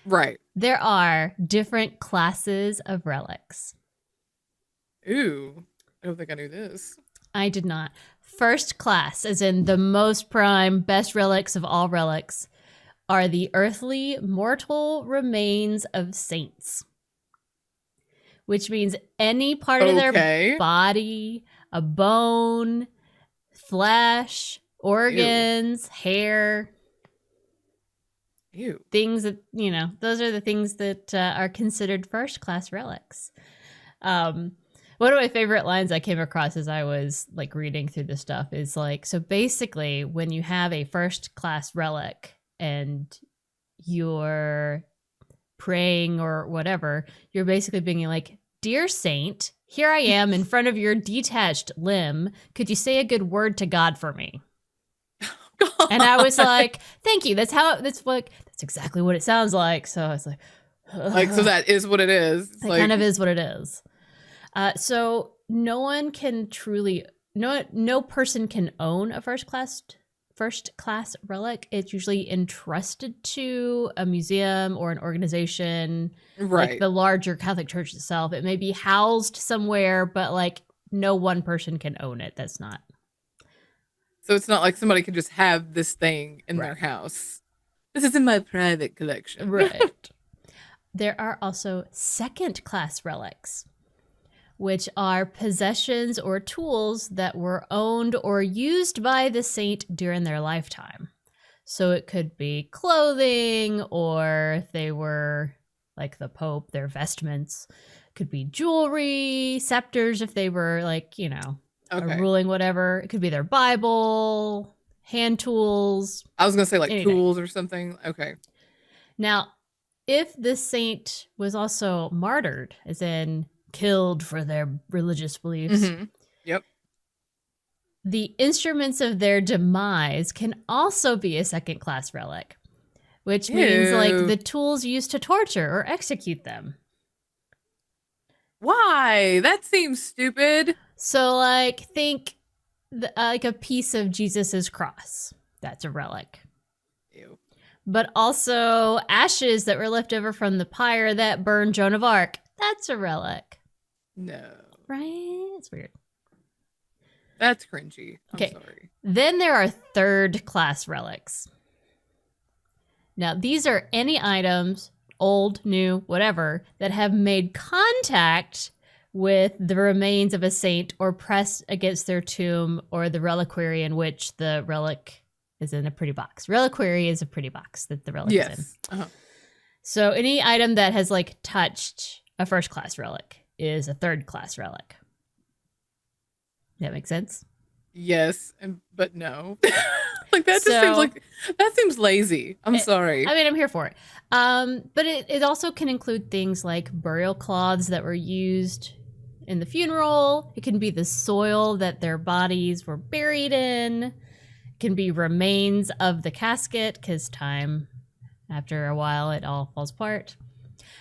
Right. There are different classes of relics. Ooh, I don't think I knew this. I did not. First class, as in the most prime, best relics of all relics, are the earthly mortal remains of saints. Which means any part of their body, a bone, flesh, organs, hair. Ew. Things that, those are the things that are considered first class relics. One of my favorite lines I came across as I was like reading through this stuff is like, so basically when you have a first class relic and you're praying or whatever, you're basically being like, dear saint, here I am in front of your detached limb. Could you say a good word to God for me? God. And I was like, thank you. That's exactly what it sounds like. So I was like, so that is what it is. It kind of is what it is. So no person can own a first class relic. It's usually entrusted to a museum or an organization, like the larger Catholic Church itself. It may be housed somewhere, but like no one person can own it. That's not. So it's not like somebody can just have this thing in their house. This is in my private collection. Right. There are also second class relics, which are possessions or tools that were owned or used by the saint during their lifetime. So it could be clothing, or if they were like the Pope, their vestments. Could be jewelry, scepters if they were like, a ruling whatever. It could be their Bible, hand tools. I was going to say like anything. Tools or something. Okay. Now, if this saint was also martyred, as in killed for their religious beliefs. Yep. The instruments of their demise can also be a second class relic, which means like the tools used to torture or execute them. Why? That seems stupid. So, like, think like a piece of Jesus's cross. That's a relic. Ew. But also ashes that were left over from the pyre that burned Joan of Arc. That's a relic. No. Right? It's weird. That's cringy. I'm Okay. sorry. Then there are third-class relics. Now, these are any items, old, new, whatever, that have made contact with the remains of a saint or pressed against their tomb or the reliquary in which the relic is in a pretty box. Reliquary is a pretty box that the relic is in. Yes. Uh-huh. So any item that has like touched a first-class relic is a third-class relic. That makes sense? Yes, but no. Like that seems lazy. I'm sorry. I mean, I'm here for it. But it also can include things like burial cloths that were used in the funeral. It can be the soil that their bodies were buried in. It can be remains of the casket because time, after a while, it all falls apart.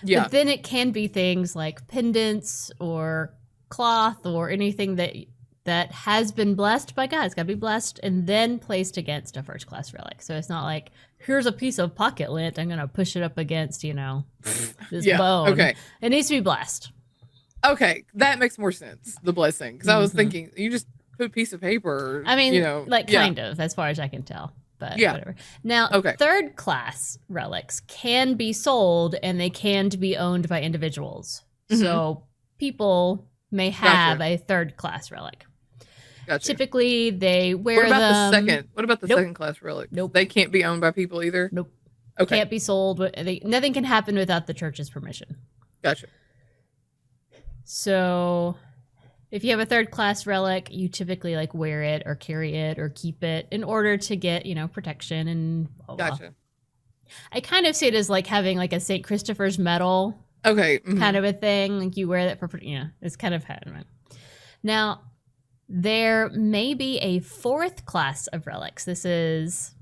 Yeah. But then it can be things like pendants or cloth or anything that has been blessed by God. It's got to be blessed and then placed against a first-class relic. So it's not like, here's a piece of pocket lint. I'm going to push it up against, this bone. Okay. It needs to be blessed. Okay. That makes more sense. The blessing. Because I was thinking, you just put a piece of paper. I mean, kind of, as far as I can tell. But whatever. Now, third-class relics can be sold and they can be owned by individuals. Mm-hmm. So people may have a third-class relic. Gotcha. Typically, they wear them. What about the second-class relic? Nope. They can't be owned by people either? Nope. Okay. Can't be sold. Nothing can happen without the church's permission. Gotcha. So, if you have a third-class relic, you typically like wear it or carry it or keep it in order to get, protection and blah, blah. Gotcha. I kind of see it as like having like a St. Christopher's medal. Okay. Mm-hmm. Kind of a thing. Like you wear that for, it's kind of how. Now, there may be a fourth class of relics. This is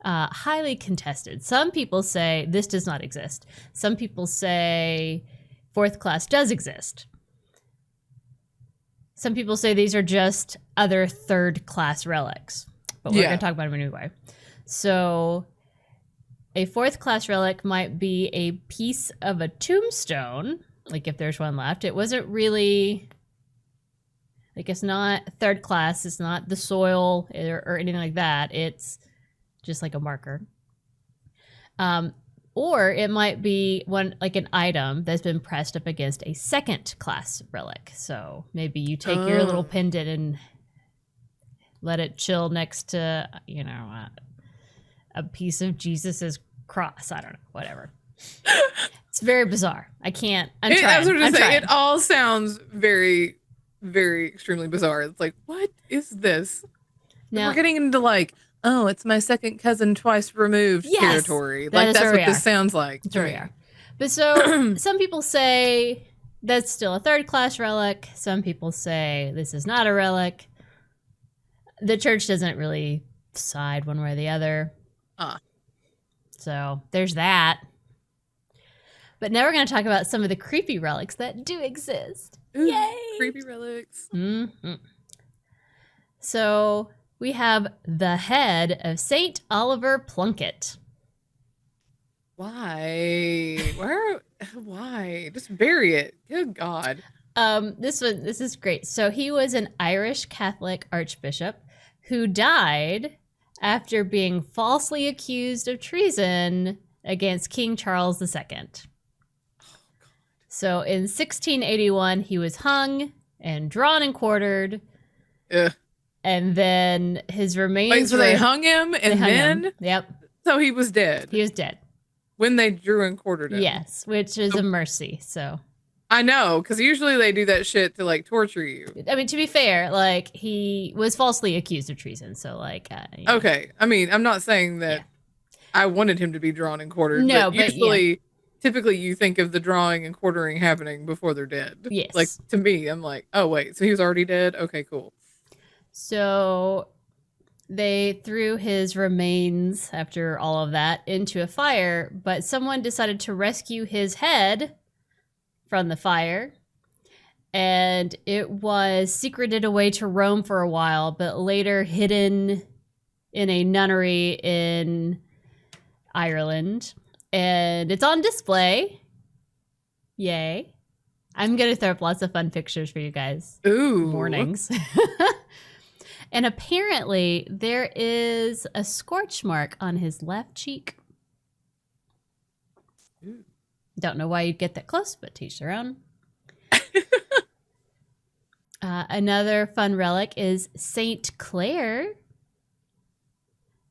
highly contested. Some people say this does not exist. Some people say fourth class does exist. Some people say these are just other third class relics. But we're going to talk about them anyway. So a fourth class relic might be a piece of a tombstone, like if there's one left. It wasn't really... Like, it's not third class. It's not the soil or anything like that. It's just like a marker. Or it might be an item that's been pressed up against a second class relic. So maybe you take your little pendant and let it chill next to, a piece of Jesus's cross. I don't know, whatever. It's very bizarre. I'm trying. It all sounds very, very extremely bizarre. It's like, what is this? Now, we're getting into it's my second cousin twice removed territory. Like that's what this sounds like. That's where we are. But so some people say that's still a third class relic. Some people say this is not a relic. The church doesn't really decide one way or the other. So there's that. But now we're going to talk about some of the creepy relics that do exist. Ooh, yay! Creepy relics. Mm-hmm. So we have the head of Saint Oliver Plunkett. Why? Why? Just bury it. Good God. This is great. So he was an Irish Catholic archbishop who died after being falsely accused of treason against King Charles II. So in 1681, he was hung and drawn and quartered. Ugh. And then his remains Wait, so they hung him and then? Him. Yep. So he was dead. He was dead. When they drew and quartered him. Yes, which is a mercy, so. I know, because usually they do that shit to, torture you. I mean, to be fair, he was falsely accused of treason, so, Okay, I mean, I'm not saying that I wanted him to be drawn and quartered. No, but usually, typically you think of the drawing and quartering happening before they're dead. Yes. To me, I'm like, oh, wait, so he was already dead? Okay, cool. So they threw his remains, after all of that, into a fire, but someone decided to rescue his head from the fire. And it was secreted away to Rome for a while, but later hidden in a nunnery in Ireland. And it's on display. Yay. I'm going to throw up lots of fun pictures for you guys. Ooh. Warnings. And apparently there is a scorch mark on his left cheek. Ooh. Don't know why you'd get that close, but teach their own. Another fun relic is Saint Clare.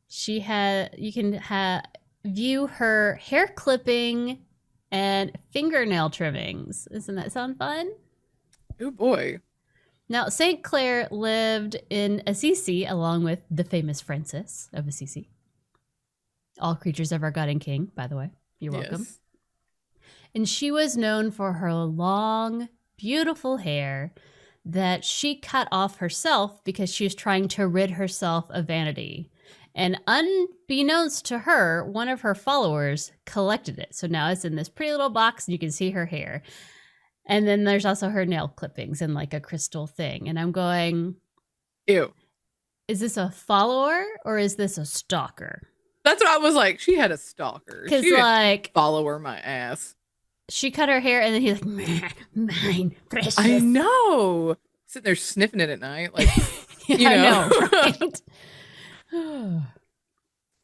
You can view her hair clipping and fingernail trimmings. Doesn't that sound fun? Oh boy. Now, Saint Clare lived in Assisi along with the famous Francis of Assisi. All creatures of our God and King, by the way. You're welcome. Yes. And she was known for her long, beautiful hair that she cut off herself because she was trying to rid herself of vanity. And unbeknownst to her, one of her followers collected it. So now it's in this pretty little box and you can see her hair. And then there's also her nail clippings and like a crystal thing. And I'm going, Ew. Is this a follower or is this a stalker? That's what I was like. She had a stalker. Because She didn't like follow her my ass. she cut her hair and then he's like, mine, precious. I know. Sitting there sniffing it at night. Like, you know. I know, right?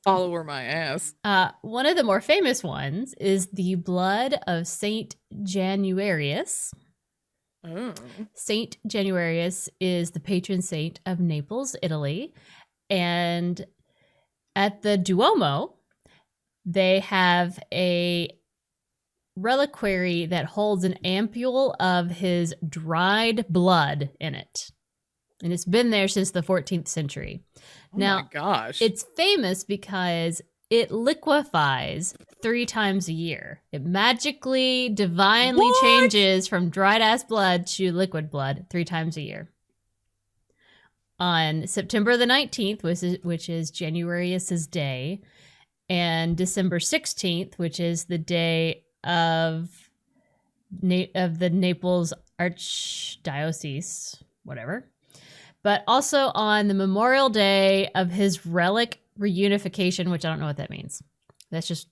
Follow her my ass. One of the more famous ones is the blood of Saint Januarius. Oh. Saint Januarius is the patron saint of Naples, Italy. And at the Duomo, they have a reliquary that holds an ampule of his dried blood in it. And it's been there since the 14th century. Oh Now, my gosh. it's famous because it liquefies 3 times a year. It magically, divinely What? changes from dried ass blood to liquid blood 3 times a year. On September the 19th, which is Januarius's day, and December 16th, which is the day of the Naples Archdiocese, whatever. But also on the Memorial Day of his relic reunification, which I don't know what that means. That's just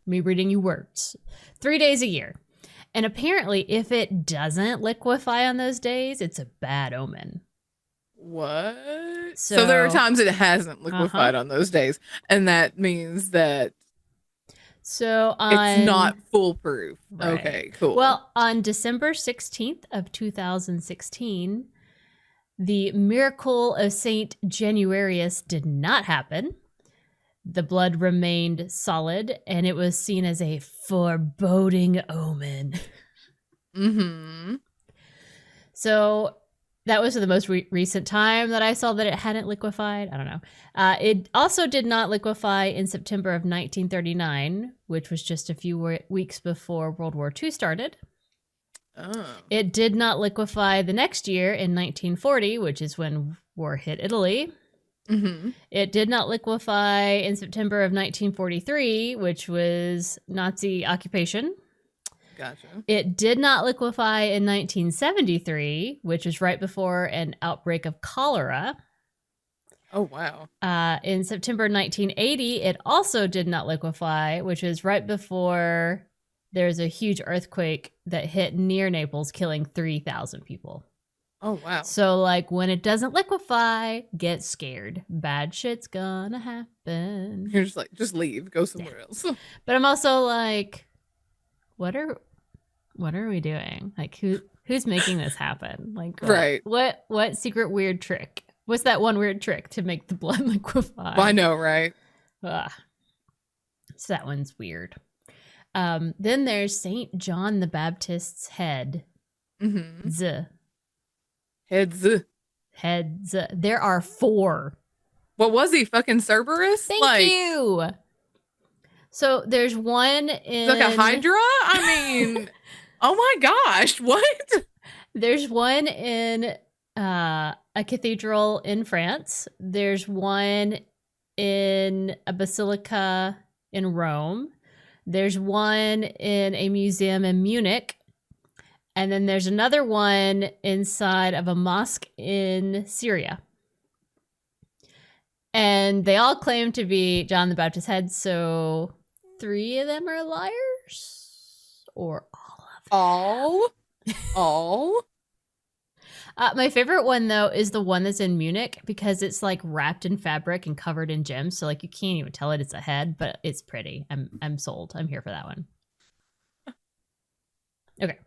me reading you words. 3 days a year. And apparently, if it doesn't liquefy on those days, it's a bad omen. What? So there are times it hasn't liquefied on those days. And that means that it's not foolproof. Right. Okay, cool. Well, on December 16th of 2016, the miracle of Saint Januarius did not happen. The blood remained solid, and it was seen as a foreboding omen. Mm-hmm. So that was the most recent time that I saw that it hadn't liquefied. I don't know. It also did not liquefy in September of 1939, which was just a few weeks before World War II started. Oh. It did not liquefy the next year in 1940, which is when war hit Italy. Mm-hmm. It did not liquefy in September of 1943, which was Nazi occupation. Gotcha. It did not liquefy in 1973, which was right before an outbreak of cholera. Oh, wow. In September 1980, it also did not liquefy, which was right before there was a huge earthquake that hit near Naples, killing 3,000 people. Oh, wow. So, like, when it doesn't liquefy, get scared. Bad shit's gonna happen. You're just like, just leave. Go somewhere else. But I'm also like, what are we doing? Like, who's making this happen? Like, right. What secret weird trick? What's that one weird trick to make the blood liquefy? Well, I know, right? Ugh. So that one's weird. Then there's Saint John the Baptist's head. Mm-hmm. Heads. There are 4. What was he? Fucking Cerberus? Thank you. So there's one in... Like a Hydra? I mean, oh my gosh, what? There's one in a cathedral in France. There's one in a basilica in Rome. There's one in a museum in Munich. And then there's another one inside of a mosque in Syria. And they all claim to be John the Baptist's head, so 3 of them are liars? Or all of them? All? My favorite one, though, is the one that's in Munich because it's like wrapped in fabric and covered in gems. So like you can't even tell it's a head, but it's pretty. I'm sold. I'm here for that one. Okay.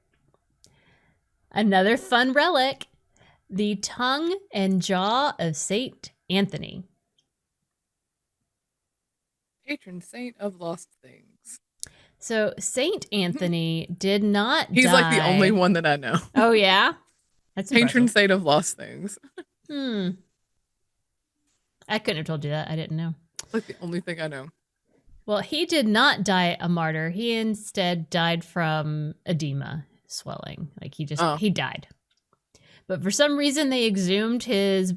Another fun relic, the tongue and jaw of Saint Anthony. Patron saint of lost things. So Saint Anthony did not He's die. like the only one that I know. Oh, yeah? That's Patron impressive. saint of lost things. I couldn't have told you that. I didn't know. It's like the only thing I know. Well, he did not die a martyr. He instead died from edema, swelling. Like he died. But for some reason, they exhumed his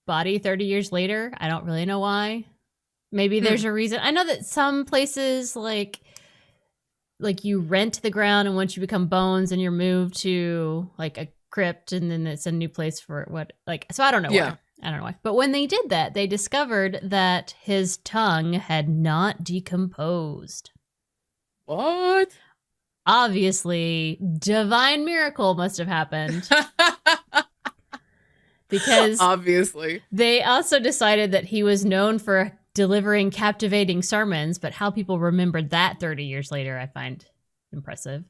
body 30 years later. I don't really know why. Maybe there's a reason. I know that some places like you rent the ground, and once you become bones, and you're moved to like a crypt, and then it's a new place for what. Like, so I don't know why. I don't know why. But when they did that, they discovered that his tongue had not decomposed. What? Obviously, divine miracle must have happened. Because obviously, they also decided that he was known for delivering captivating sermons, but how people remembered that 30 years later, I find impressive.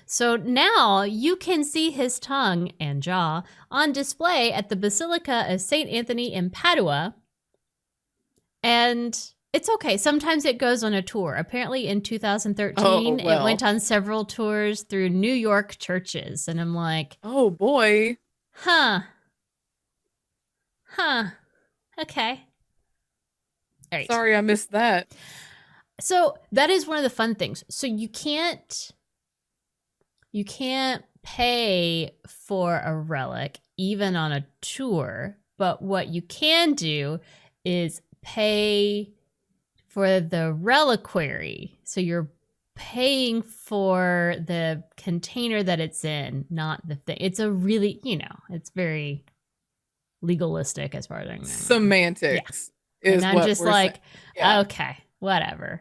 So now you can see his tongue and jaw on display at the Basilica of St. Anthony in Padua. And it's okay. Sometimes it goes on a tour. Apparently in 2013, it went on several tours through New York churches. And I'm like, oh boy. Huh. Okay. All right. Sorry, I missed that. So that is one of the fun things. So you can't pay for a relic even on a tour, but what you can do is pay for the reliquary. So you're paying for the container that it's in, not the thing. It's a really, it's very legalistic as far as I know. Semantics. Yeah. And I'm just like, okay, whatever.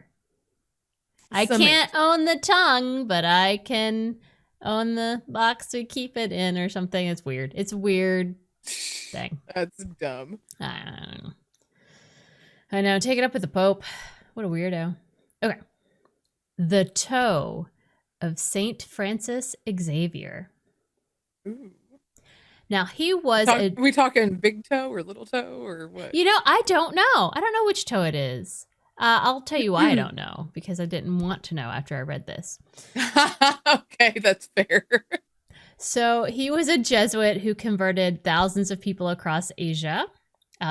I can't own the tongue, but I can own the box to keep it in or something. It's weird. It's a weird thing. That's dumb. I know. Take it up with the Pope. What a weirdo. Okay. The toe of Saint Francis Xavier. Ooh. Now, he was we talking big toe or little toe or what? I don't know. I don't know which toe it is. I'll tell you why I don't know, because I didn't want to know after I read this. Okay, that's fair. So he was a Jesuit who converted thousands of people across Asia,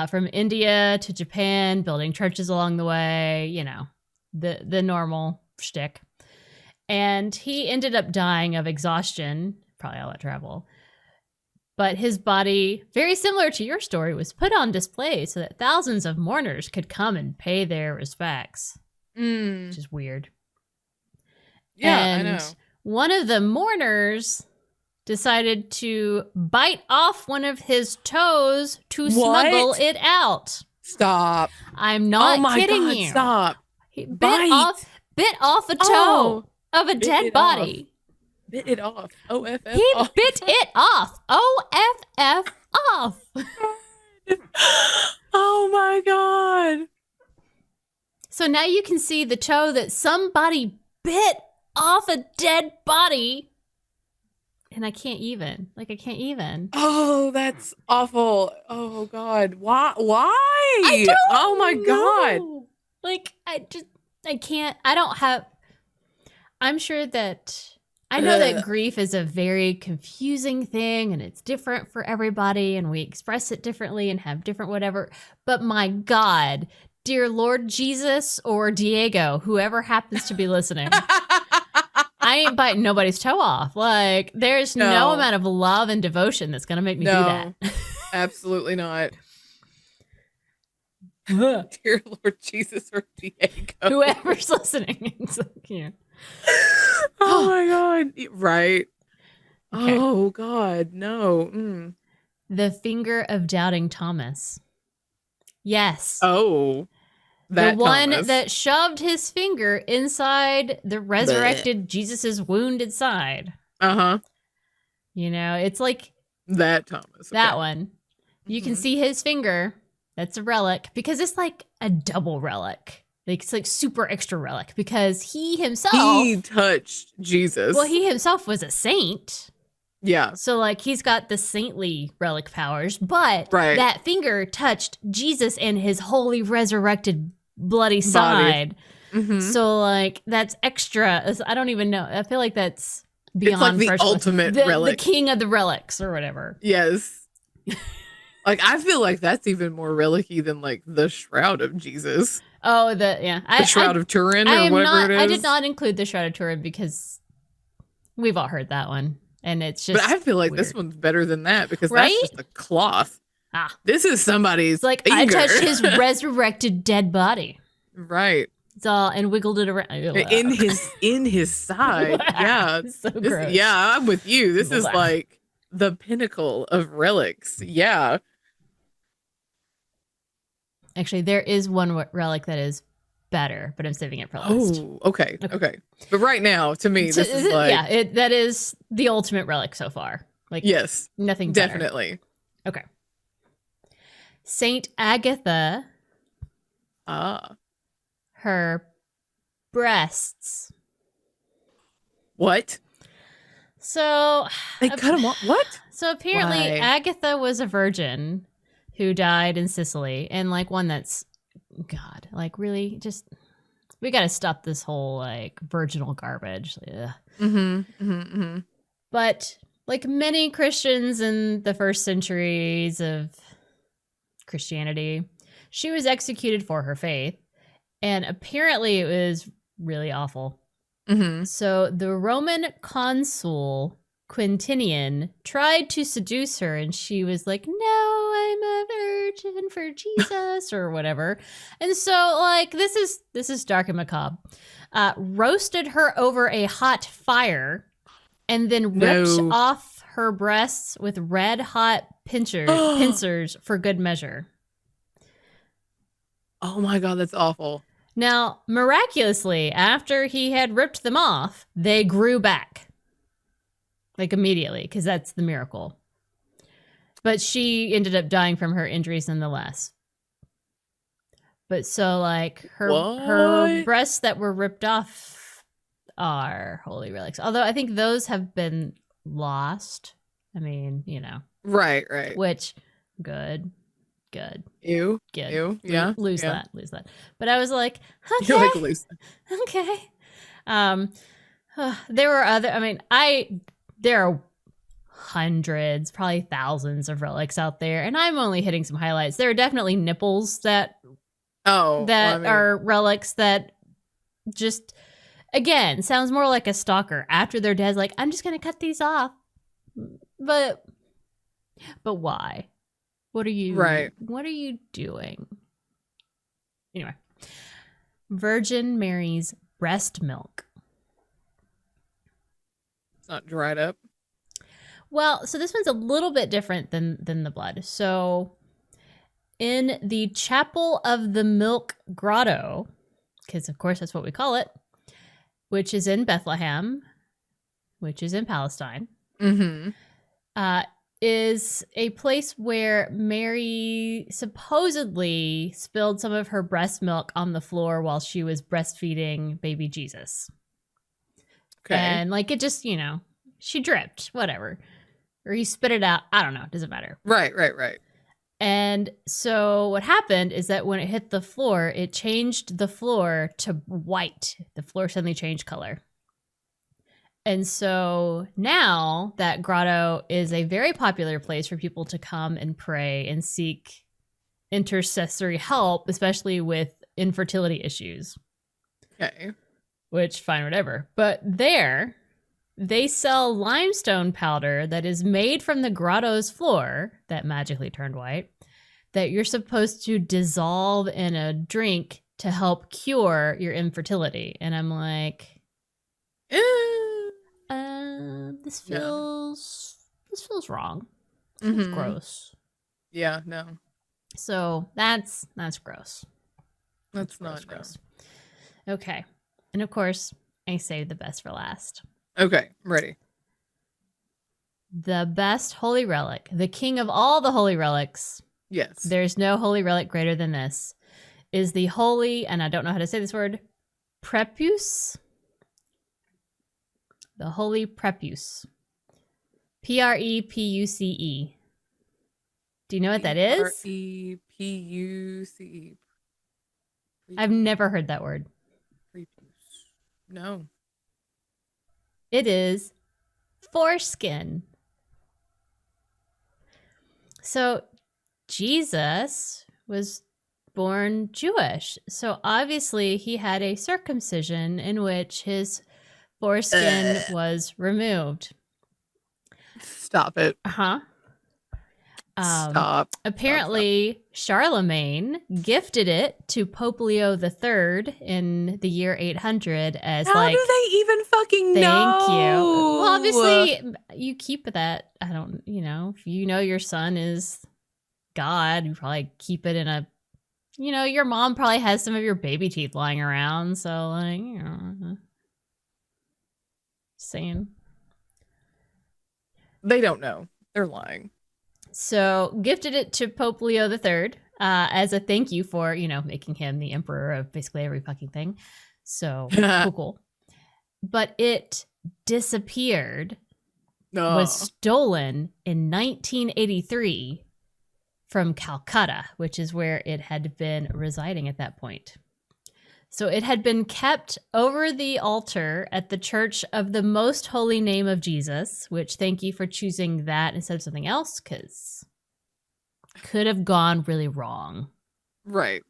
from India to Japan, building churches along the way, the normal shtick. And he ended up dying of exhaustion, probably all that travel. But his body, very similar to your story, was put on display so that thousands of mourners could come and pay their respects, which is weird. Yeah, and I know. One of the mourners decided to bite off one of his toes to smuggle it out. Stop. I'm not kidding you. Stop. He bit off a toe of a dead body. Bit it off. O-F-F He off. bit it off. O-F-F off. Oh my God. So now you can see the toe that somebody bit off a dead body. And I can't even. Oh, that's awful. Oh God. Why? I don't my know. God. I can't. I'm sure that I know that grief is a very confusing thing and it's different for everybody and we express it differently and have different whatever. But my God, dear Lord Jesus or Deigo, whoever happens to be listening, I ain't biting nobody's toe off. Like, there's no amount of love and devotion that's going to make me do that. Absolutely not. Dear Lord Jesus or Deigo. Whoever's listening. It's like, Oh my God. Right. Okay. Oh God, no. Mm. The finger of doubting Thomas. Yes. Oh, The that one Thomas. that shoved his finger inside the Blech. resurrected Jesus's wounded side. Uh-huh. You know, it's like That Thomas. that Okay. one. You can Mhm. see his finger. That's a relic because it's like a double relic. Like it's like super extra relic because he himself. He touched Jesus. Well, he himself was a saint. Yeah. So like he's got the saintly relic powers, but Right. that finger touched Jesus and his holy resurrected bloody side. Mhm. So like that's extra. I don't even know. I feel like that's beyond It's like the ultimate relic. the king of the relics or whatever. Yes. Like I feel like that's even more relic-y than like the Shroud of Jesus. Oh, The Shroud of Turin or whatever it is. I did not include the Shroud of Turin because we've all heard that one. And it's just But I feel like weird. this one's better than that because Right? that's just a cloth. Ah. This is somebody's It's like finger. I touched his resurrected dead body. Right. It's all and wiggled it around In his side. Yeah. So gross. Yeah, I'm with you. This is Blah. like the pinnacle of relics. Yeah. Actually, there is one relic that is better, but I'm saving it for last. Oh, okay. But right now, to me, this is like that is the ultimate relic so far. Like yes, nothing better. definitely. Okay. Saint Agatha. Her breasts. What? So They cut them off? What? So apparently Why? Agatha was a virgin who died in Sicily, and like one that's God, like really just we got to stop this whole like virginal garbage. Ugh. But like many Christians in the first centuries of Christianity, she was executed for her faith, and apparently it was really awful. So the Roman consul Quintinian tried to seduce her, and she was like, "No, I'm a virgin for Jesus," or whatever. And so, like, this is dark and macabre. Roasted her over a hot fire, and then ripped off her breasts with red hot pincers for good measure. Oh my God, that's awful. Now, miraculously, after he had ripped them off, they grew back. Like immediately, because that's the miracle. But she ended up dying from her injuries nonetheless. But so like her breasts that were ripped off are holy relics. Although I think those have been lost. I mean, you know. Right. Which good. Ew. Good. Ew. Yeah. Lose that. But I was like, okay. You're like, lose that. Okay. There were there are hundreds, probably thousands of relics out there, and I'm only hitting some highlights. There are definitely nipples that are relics that just, again, sounds more like a stalker. After they're dead, like, I'm just going to cut these off. But why? What are you doing? Anyway. Virgin Mary's breast milk. It's not dried up. Well, so this one's a little bit different than the blood. So in the Chapel of the Milk Grotto, because of course that's what we call it, which is in Bethlehem, which is in Palestine, is a place where Mary supposedly spilled some of her breast milk on the floor while she was breastfeeding baby Jesus. Okay. And like it just, she dripped, whatever. Or he spit it out. I don't know. It doesn't matter. Right. And so what happened is that when it hit the floor, it changed the floor to white. The floor suddenly changed color. And so now that grotto is a very popular place for people to come and pray and seek intercessory help, especially with infertility issues. Okay. Which, fine, whatever. But there, they sell limestone powder that is made from the grotto's floor that magically turned white that you're supposed to dissolve in a drink to help cure your infertility. And I'm like, This No. feels wrong. This feels gross. Yeah, no. So that's gross. That's gross, not gross. Okay. And of course, I saved the best for last. Okay, I'm ready. The best holy relic, the king of all the holy relics. Yes. There's no holy relic greater than this. Is the holy, and I don't know how to say this word, prepuce. The holy prepuce. Prepuce. Do you know what that is? Prepuce. I've never heard that word. Prepuce. No. It is foreskin. So Jesus was born Jewish. So obviously he had a circumcision in which his foreskin was removed. Stop it. Uh-huh. Stop. Apparently, Charlemagne gifted it to Pope Leo III in the year 800 as How do they even fucking know? Thank you. Well, obviously, you keep that. I don't, if you know your son is God, you probably keep it in a, your mom probably has some of your baby teeth lying around. So, like, saying. They don't know. They're lying. So gifted it to Pope Leo III as a thank you for, making him the emperor of basically every fucking thing. So cool. But it disappeared, was stolen in 1983 from Calcutta, which is where it had been residing at that point. So it had been kept over the altar at the Church of the Most Holy Name of Jesus, which thank you for choosing that instead of something else, because could have gone really wrong. Right.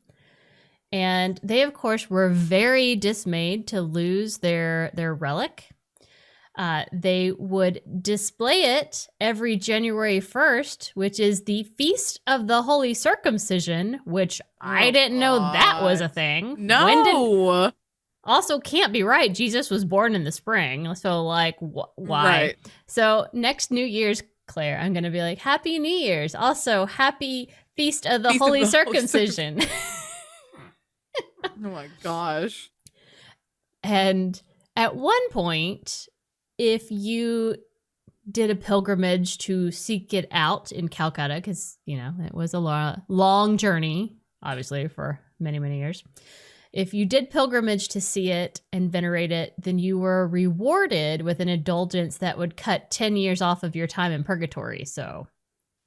And they, of course, were very dismayed to lose their relic. They would display it every January 1st, which is the Feast of the Holy Circumcision, which I didn't know that was a thing. No. Also can't be right. Jesus was born in the spring. So, like, why? Right. So, next New Year's, Claire, I'm going to be like, Happy New Year's. Also, Happy Feast of the Holy Circumcision. Oh, my gosh. And at one point, if you did a pilgrimage to seek it out in Calcutta, because, it was a long journey, obviously, for many, many years. If you did pilgrimage to see it and venerate it, then you were rewarded with an indulgence that would cut 10 years off of your time in purgatory. So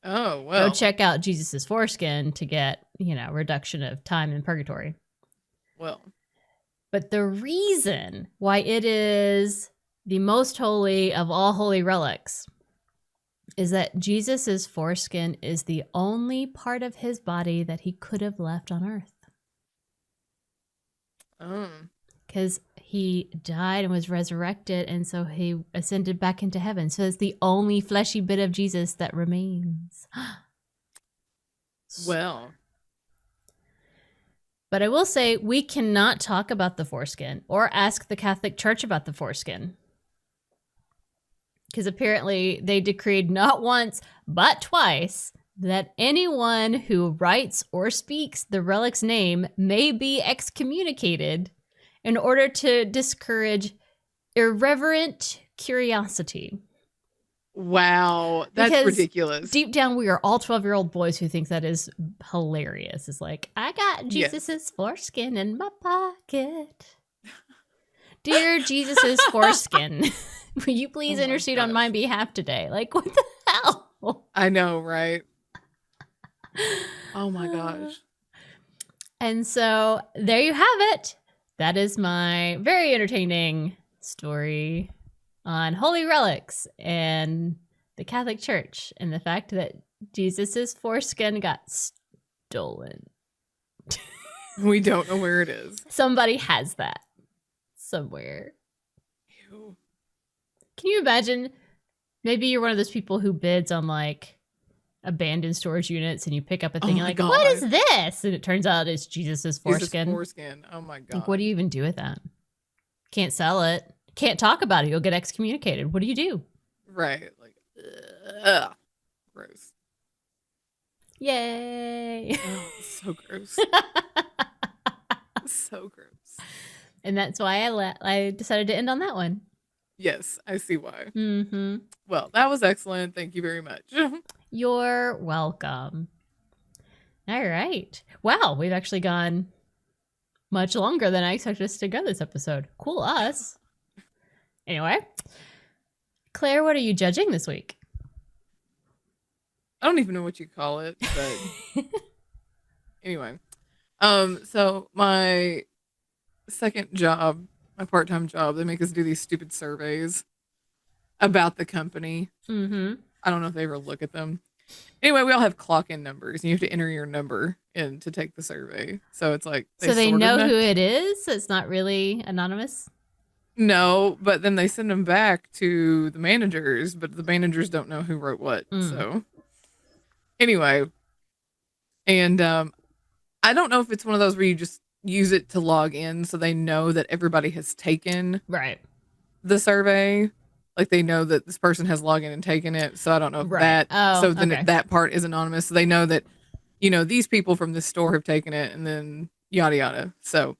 go check out Jesus's foreskin to get, reduction of time in purgatory. Well. But the reason why it is the most holy of all holy relics is that Jesus's foreskin is the only part of his body that he could have left on earth. Because he died and was resurrected, and so he ascended back into heaven. So it's the only fleshy bit of Jesus that remains. Well. But I will say, we cannot talk about the foreskin or ask the Catholic Church about the foreskin. Because apparently they decreed not once, but twice, that anyone who writes or speaks the relic's name may be excommunicated in order to discourage irreverent curiosity. Wow, that's because ridiculous. Deep down, we are all 12-year-old boys who think that is hilarious. It's like, I got Jesus's foreskin in my pocket. Dear Jesus's foreskin, will you please intercede on my behalf today? Like, what the hell? I know, right? Oh my gosh. And so there you have it. That is my very entertaining story on Holy Relics and the Catholic Church and the fact that Jesus's foreskin got stolen. We don't know where it is. Somebody has that somewhere. Ew. Can you imagine? Maybe you're one of those people who bids on like abandoned storage units and you pick up a thing, you're like, what is this? And it turns out it's Jesus's foreskin. Foreskin. Oh my God. Like, what do you even do with that? Can't sell it. Can't talk about it. You'll get excommunicated. What do you do? Right. Like, ugh, gross. Yay. Oh, so gross. So gross. And that's why I decided to end on that one. Yes, I see why. Mm-hmm. Well, that was excellent. Thank you very much. You're welcome. All right. Wow, we've actually gone much longer than I expected us to go this episode. Cool us. Anyway, Claire, what are you judging this week? I don't even know what you call it, but anyway. So my second job, my part-time job, they make us do these stupid surveys about the company. Mm-hmm. I don't know if they ever look at them. Anyway, we all have clock-in numbers, and you have to enter your number in to take the survey. So it's like So they know who it is? So it's not really anonymous? No, but then they send them back to the managers, but the managers don't know who wrote what. So anyway, and I don't know if it's one of those where you just use it to log in so they know that everybody has taken the survey. Like they know that this person has logged in and taken it. So I don't know if that. So then that part is anonymous. So they know that, you know, these people from this store have taken it, and then yada yada. So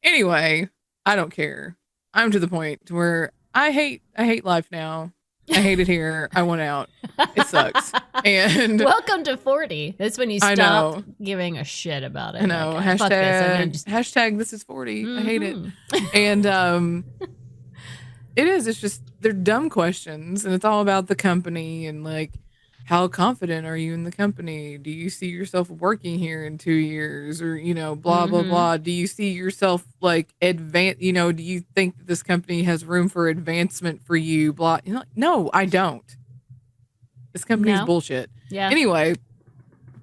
anyway, I don't care. I'm to the point to where I hate life now. I hate it here. I want out. It sucks. And welcome to 40. That's when you stop giving a shit about it. I know. Like, Hashtag this is 40. I hate it. And it is. It's just they're dumb questions, and it's all about the company and like how confident are you in the company? Do you see yourself working here in 2 years, or you know, blah blah blah? Do you see yourself like advance? You know, do you think that this company has room for advancement for you? Blah. You know, no, I don't. This company's bullshit. Yeah. Anyway,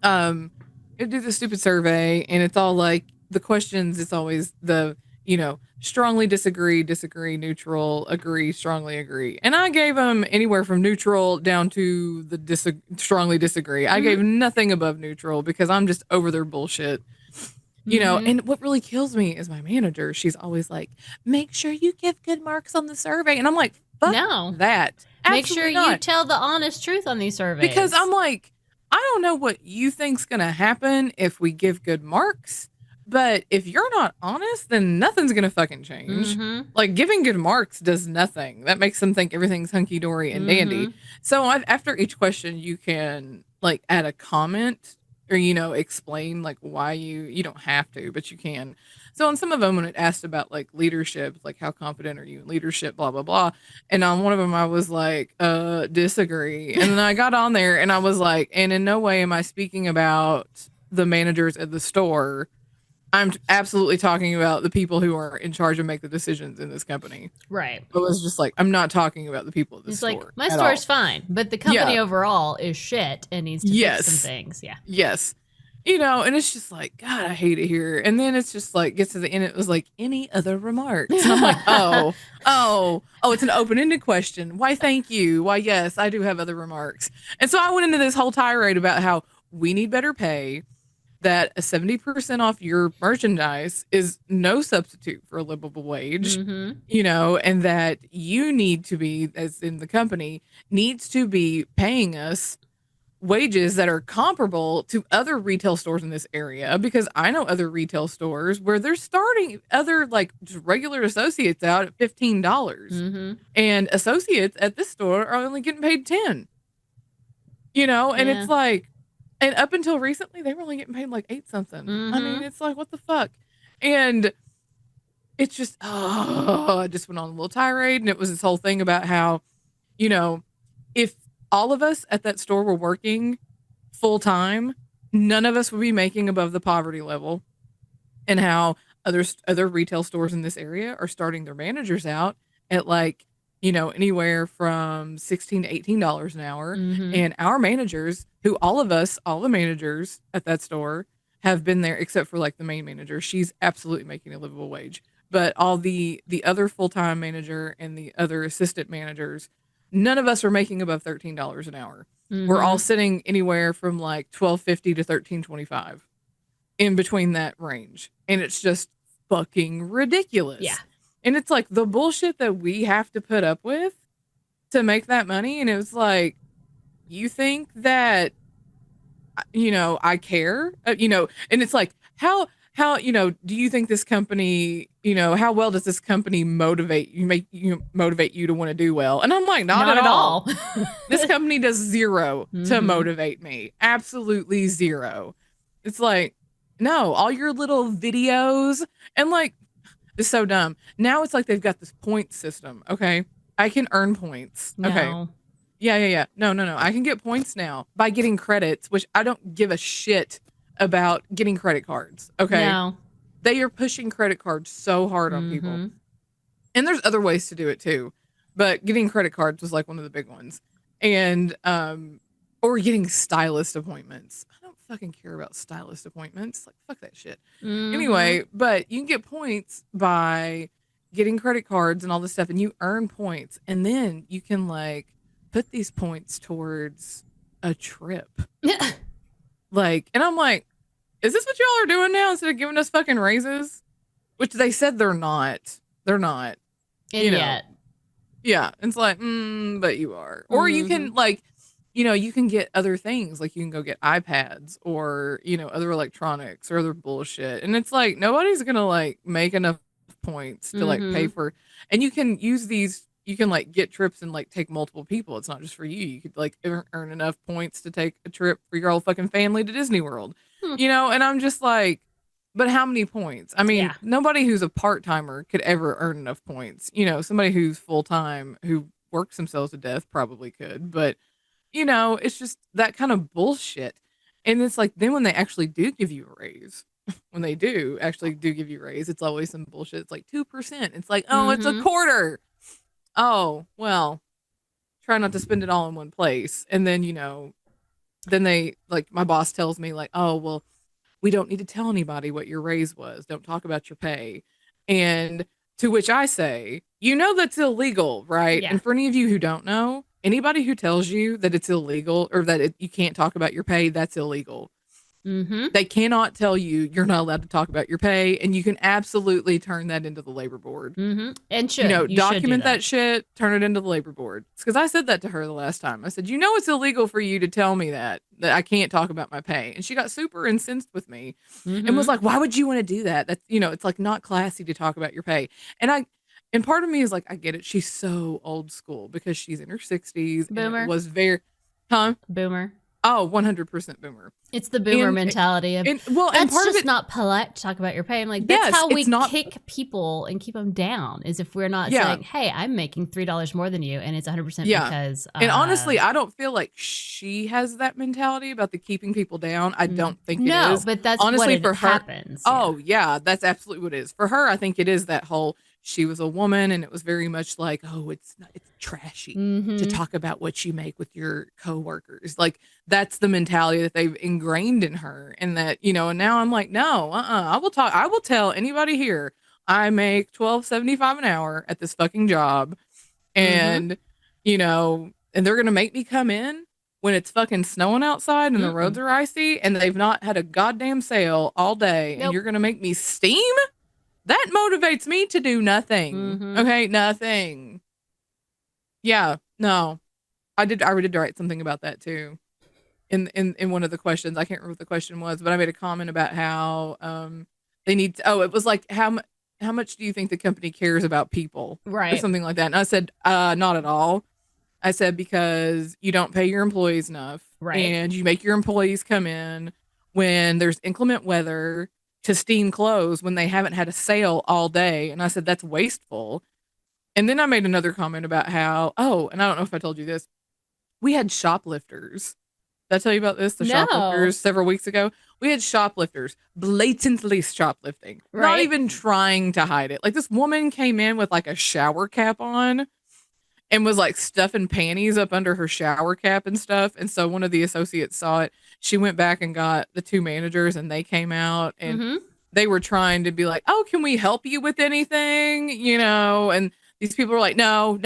it did the stupid survey, and it's all like the questions. It's always the strongly disagree, neutral, agree, strongly agree. And I gave them anywhere from neutral down to the strongly disagree. I gave nothing above neutral because I'm just over their bullshit. You know, and what really kills me is my manager. She's always like, make sure you give good marks on the survey. And I'm like, fuck that. Make sure you tell the honest truth on these surveys. Because I'm like, I don't know what you think's going to happen if we give good marks. But if you're not honest, then nothing's going to fucking change. Like giving good marks does nothing. That makes them think everything's hunky dory and dandy. So after each question, you can like add a comment or, explain like why you don't have to, but you can. So on some of them, when it asked about like leadership, like how confident are you in leadership, blah, blah, blah. And on one of them, I was like, disagree. And then I got on there and I was like, and in no way am I speaking about the managers at the store. I'm absolutely talking about the people who are in charge of make the decisions in this company. Right. It was just like, I'm not talking about the people at the store. It's like, my store is fine, but the company overall is shit and needs to fix some things. Yeah. Yes. And it's just like, God, I hate it here. And then it's just like, gets to the end, it was like, any other remarks? And I'm like, oh, it's an open-ended question. Why, thank you. Why, yes, I do have other remarks. And so I went into this whole tirade about how we need better pay, that a 70% off your merchandise is no substitute for a livable wage, and that you need to be, as in the company, needs to be paying us wages that are comparable to other retail stores in this area, because I know other retail stores where they're starting other like just regular associates out at $15 and associates at this store are only getting paid $10, and it's like, and up until recently, they were only getting paid like 8 something. I mean, it's like, what the fuck? And it's just, I just went on a little tirade. And it was this whole thing about how, if all of us at that store were working full time, none of us would be making above the poverty level. And how other retail stores in this area are starting their managers out at like, anywhere from $16 to $18 an hour. And our managers, who all the managers at that store have been there, except for like the main manager. She's absolutely making a livable wage. But all the other full-time manager and the other assistant managers, none of us are making above $13 an hour. We're all sitting anywhere from like $12.50 to $13.25 in between that range. And it's just fucking ridiculous. Yeah. And it's like the bullshit that we have to put up with to make that money. And it was like, you think that, I care, and it's like, how, do you think this company, how well does this company make you motivate you to want to do well? And I'm like, not at all. This company does zero to motivate me. Absolutely zero. It's like, no, all your little videos and like, it's so dumb. Now it's like they've got this point system. Okay. I can earn points. Okay. No. Yeah. No. I can get points now by getting credits, which I don't give a shit about getting credit cards. Okay. No. They are pushing credit cards so hard on people. And there's other ways to do it too. But getting credit cards was like one of the big ones. And or getting stylist appointments. I don't fucking care about stylist appointments. Like fuck that shit. Anyway, but you can get points by getting credit cards and all this stuff, and you earn points, and then you can like put these points towards a trip. Like, and I'm like, is this what y'all are doing now instead of giving us fucking raises? Which they said they're not. They're not. Yet. Yeah. It's like, but you are. Or you can like, you can get other things. Like you can go get iPads or, other electronics or other bullshit. And it's like, nobody's going to like make enough points to like pay for, and you can use these, you can like get trips and like take multiple people. It's not just for you. You could like earn enough points to take a trip for your whole fucking family to Disney World, and I'm just like, but how many points? I mean, nobody who's a part-timer could ever earn enough points. Somebody who's full-time, who works themselves to death probably could, but it's just that kind of bullshit. And it's like, then when they actually do give you a raise, when they do give you a raise, it's always some bullshit. It's like 2%. It's like, oh, it's a quarter. Oh, well, try not to spend it all in one place. And then, then they, like, my boss tells me, like, oh, well, we don't need to tell anybody what your raise was. Don't talk about your pay. And to which I say, that's illegal, right? Yeah. And for any of you who don't know, anybody who tells you that it's illegal or that you can't talk about your pay, that's illegal. They cannot tell you you're not allowed to talk about your pay, and you can absolutely turn that into the labor board. And should you document that shit, turn it into the labor board. It's because I said that to her the last time. I said, it's illegal for you to tell me that I can't talk about my pay, and she got super incensed with me and was like, "Why would you want to do that? That's it's like not classy to talk about your pay." And part of me is like, I get it. She's so old school because she's in her 60s. Boomer. And it was very, Boomer. Oh, 100% boomer. It's the boomer mentality of, that's part just of it, not polite to talk about your pay. I'm like, that's how we kick people and keep them down, is if we're not saying, hey, I'm making $3 more than you, and it's 100% because... and honestly, I don't feel like she has that mentality about the keeping people down. I don't think it is. No, but that's honestly what happens. Oh, yeah, that's absolutely what it is. For her, I think it is that whole... She was a woman, and it was very much like, oh, it's trashy to talk about what you make with your coworkers. Like, that's the mentality that they've ingrained in her. And that, and now I'm like, no, I will tell anybody here, I make $12.75 an hour at this fucking job. And, and they're going to make me come in when it's fucking snowing outside and the roads are icy and they've not had a goddamn sale all day. And you're going to make me steam? That motivates me to do nothing. Okay, nothing. Yeah, no. I did write something about that too. In one of the questions. I can't remember what the question was, but I made a comment about how they need to, it was like how much do you think the company cares about people? Right. Or something like that. And I said, not at all. I said, because you don't pay your employees enough. Right. And you make your employees come in when there's inclement weather to steam clothes when they haven't had a sale all day. And I said, that's wasteful. And then I made another comment about how, and I don't know if I told you this, we had shoplifters. Did I tell you about this? The shoplifters several weeks ago? We had shoplifters blatantly shoplifting, not even trying to hide it. Like, this woman came in with like a shower cap on and was like stuffing panties up under her shower cap and stuff. And so one of the associates saw it. She went back and got the two managers, and they came out and they were trying to be like, oh, can we help you with anything? And these people were like, no.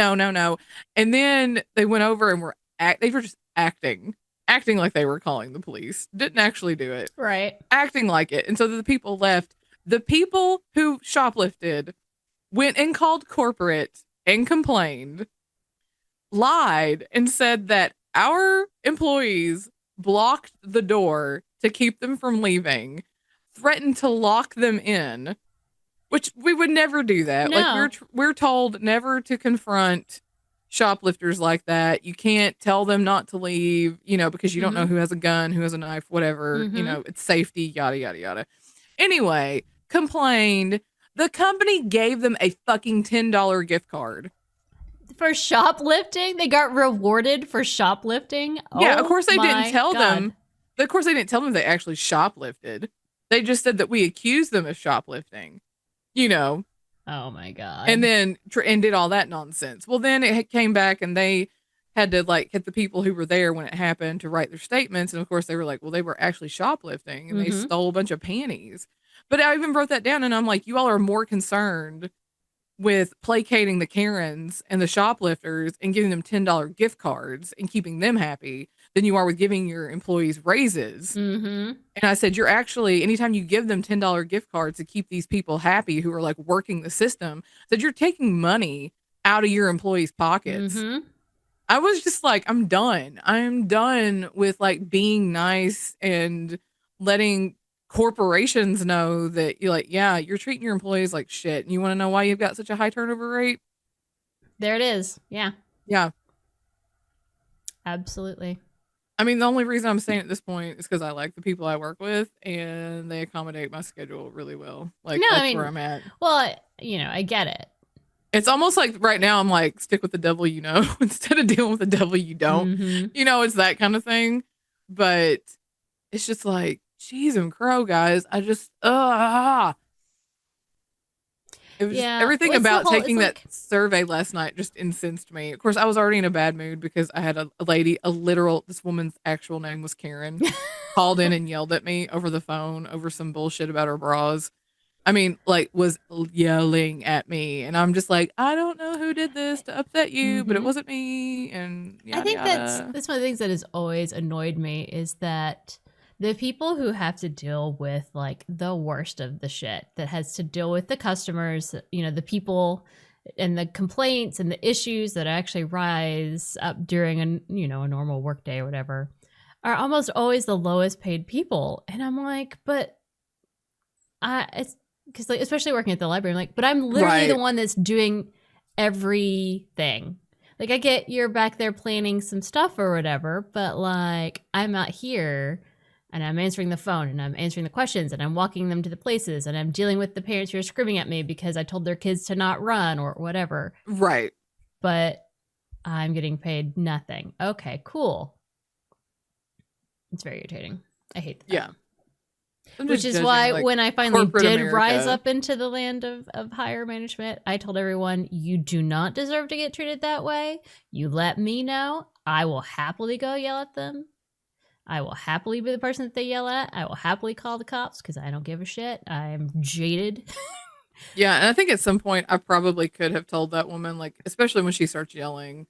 And then they went over and they were just acting like they were calling the police. Didn't actually do it. Right. Acting like it. And so the people left. The people who shoplifted went and called corporate and complained, lied, and said that our employees blocked the door to keep them from leaving, threatened to lock them in, which we would never do that. Like No. we're told never to confront shoplifters like that. You can't tell them not to leave, because you don't know who has a gun, who has a knife, whatever. It's safety, yada yada yada. Anyway, complained. The company gave them a fucking $10 gift card. For shoplifting? They got rewarded for shoplifting? Yeah, of course they didn't tell God. them. Of course they didn't tell them they actually shoplifted. They just said that we accused them of shoplifting. Oh my God. And then and did all that nonsense. Well, then it came back and they had to get the people who were there when it happened to write their statements. And of course they were like, well, they were actually shoplifting and they stole a bunch of panties. But I even wrote that down and I'm like, you all are more concerned with placating the Karens and the shoplifters and giving them $10 gift cards and keeping them happy than you are with giving your employees raises. And I said, you're actually, anytime you give them $10 gift cards to keep these people happy who are working the system, I said, you're taking money out of your employees' pockets. I was just like, I'm done. I'm done with being nice and letting corporations know that you're treating your employees like shit. And you want to know why you've got such a high turnover rate? There it is. Yeah. Yeah. Absolutely. I mean, the only reason I'm saying at this point is because I like the people I work with and they accommodate my schedule really well. That's where I'm at. Well, I get it. It's almost like right now I'm stick with the devil you know instead of dealing with the devil you don't. It's that kind of thing. But it's just jeez and crow, guys. I just, It was everything about taking that survey last night just incensed me. Of course, I was already in a bad mood because I had a lady, this woman's actual name was Karen, called in and yelled at me over the phone over some bullshit about her bras. I mean, was yelling at me. And I'm just I don't know who did this to upset you, but it wasn't me. And yada, I think yada. that's one of the things that has always annoyed me is that the people who have to deal with the worst of the shit that has to deal with the customers, the people and the complaints and the issues that actually rise up during a normal work day or whatever are almost always the lowest paid people. And I'm but it's because especially working at the library, I'm but I'm literally the one that's doing everything. I get you're back there planning some stuff or whatever, but I'm out here and I'm answering the phone and I'm answering the questions and I'm walking them to the places and I'm dealing with the parents who are screaming at me because I told their kids to not run or whatever. Right. But I'm getting paid nothing. Okay, cool. It's very irritating. I hate that. Yeah. Which is why when I finally did America. rise up into the land of higher management, I told everyone, you do not deserve to get treated that way. You let me know. I will happily go yell at them. I will happily be the person that they yell at. I will happily call the cops because I don't give a shit. I'm jaded. Yeah, and I think at some point I probably could have told that woman, especially when she starts yelling,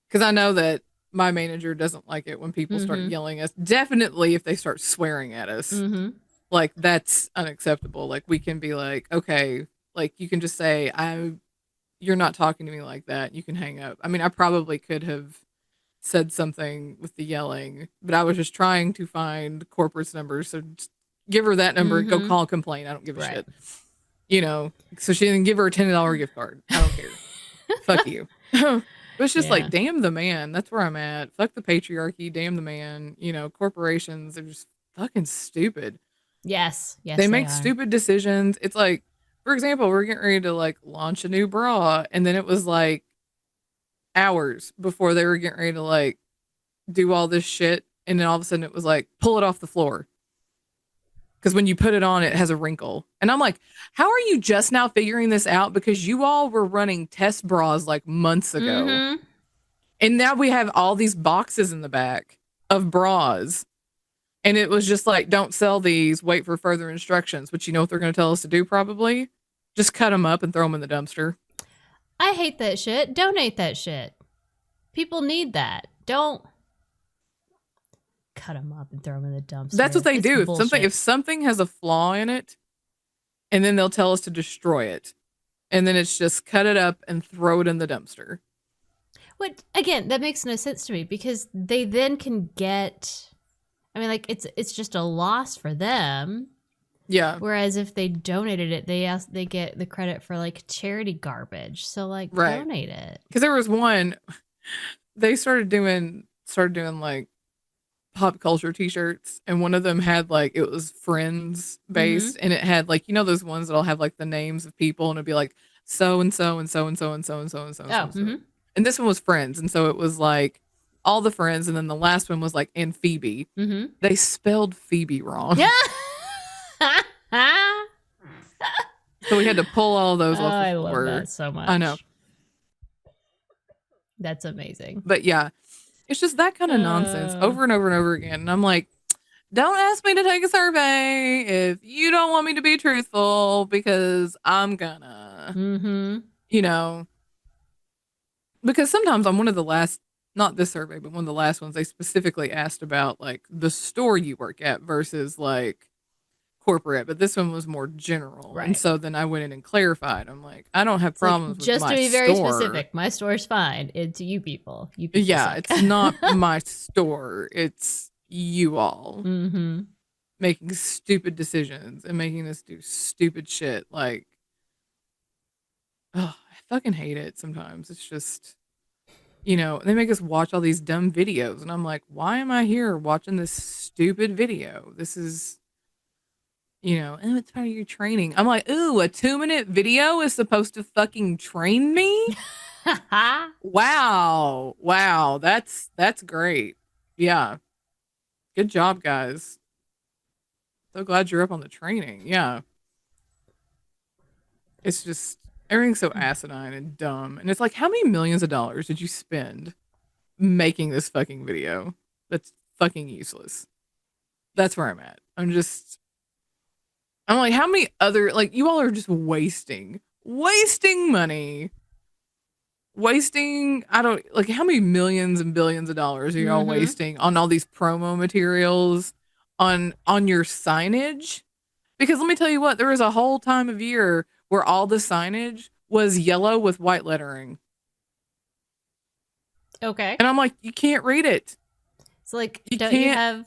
because I know that my manager doesn't like it when people start yelling at us. Definitely if they start swearing at us. That's unacceptable. We can be okay, you can just say, you're not talking to me like that. You can hang up. I mean, I probably could have said something with the yelling, but I was just trying to find corporate's numbers. So just give her that number, go call a complaint. I don't give a shit. So she didn't give her a $10 gift card. I don't care. Fuck you. But it's just damn the man. That's where I'm at. Fuck the patriarchy. Damn the man. Corporations are just fucking stupid. Yes. They make stupid decisions. It's for example, we're getting ready to launch a new bra. And then it was hours before they were getting ready to do all this shit. And then all of a sudden it was pull it off the floor. Because when you put it on, it has a wrinkle. And I'm how are you just now figuring this out? Because you all were running test bras months ago. And now we have all these boxes in the back of bras. And it was just don't sell these, wait for further instructions. Which you know what they're going to tell us to do probably? Just cut them up and throw them in the dumpster. I hate that shit. Donate that shit. People need that. Don't cut them up and throw them in the dumpster. That's what they do. If something has a flaw in it, and then they'll tell us to destroy it. and then it's just cut it up and throw it in the dumpster. What, again, that makes no sense to me because they then can get, I mean, like it's just a loss for them. Yeah. Whereas if they donated it, they get the credit for like charity garbage. So like donate it. Because there was one, they started doing like pop culture t-shirts, and one of them had like, it was Friends based, and it had like, you know, those ones that'll have like the names of people, and it'd be like so and so and so and so and so and so and so and so. And this one was Friends, and so it was like all the friends, and then the last one was like and Phoebe. They spelled Phoebe wrong. Yeah. So we had to pull all those off. I love that so much. I know. That's amazing. But yeah, it's just that kind of nonsense over and over and over again. And I'm like, don't ask me to take a survey if you don't want me to be truthful, because I'm gonna, you know, because sometimes on one of the last, not this survey, but one of the last ones, they specifically asked about like the store you work at versus like corporate, but this one was more general. Right. And so then I went in and clarified. I'm like, I don't have problems with just my to be very store. Specific. My store's fine. It's you people. You people yeah, suck. It's not my store. It's you all making stupid decisions and making us do stupid shit. Like, oh, I fucking hate it sometimes. It's just, you know, they make us watch all these dumb videos, and I'm like, why am I here watching this stupid video? This is, you know, oh, it's part of your training. I'm like, ooh, a 2-minute video is supposed to fucking train me? Wow. Wow. That's great. Yeah. Good job, guys. So glad you're up on the training. Yeah. It's just, everything's so asinine and dumb. And it's like, how many millions of dollars did you spend making this fucking video? That's fucking useless. That's where I'm at. I'm like, how many other, like, you all are just wasting money, I don't, like, how many millions and billions of dollars are y'all wasting on all these promo materials, on your signage? Because let me tell you what, there was a whole time of year where all the signage was yellow with white lettering. Okay. And I'm like, you can't read it. So like, don't you have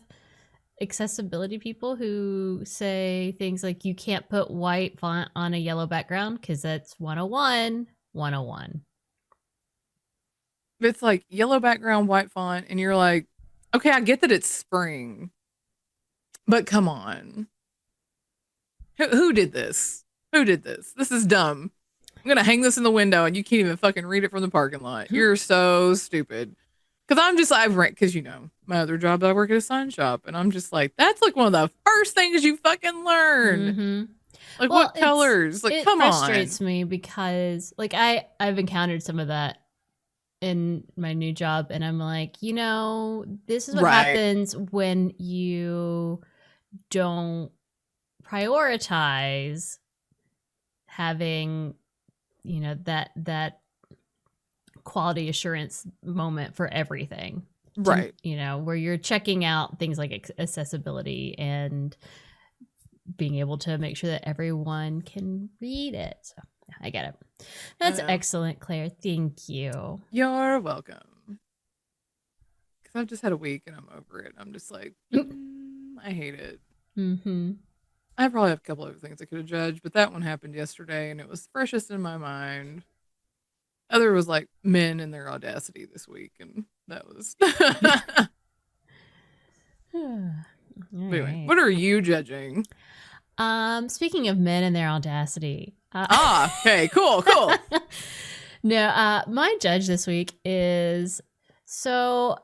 accessibility people who say things like you can't put white font on a yellow background because that's 101. It's like yellow background, white font, and you're like, okay, I get that it's spring, but come on. Who did this? This is dumb. I'm gonna hang this in the window and you can't even fucking read it from the parking lot. You're so stupid. Because because, you know, my other job, I work at a sign shop, and I'm just like, that's like one of the first things you fucking learn. Like, well, what colors? Like, come on. It frustrates me because, like, I've encountered some of that in my new job, and I'm like, you know, this is what happens when you don't prioritize having, you know, that quality assurance moment for everything, right? You know, where you're checking out things like accessibility and being able to make sure that everyone can read it. So I get it. That's excellent, Claire. Thank you. You're welcome. Because I've just had a week and I'm over it. I'm just like, I hate it. I probably have a couple other things I could have judged, but that one happened yesterday and it was freshest in my mind. Other was like men and their audacity this week, and that was. Anyway, what are you judging? Speaking of men and their audacity. Okay, cool. No, my judge this week is, so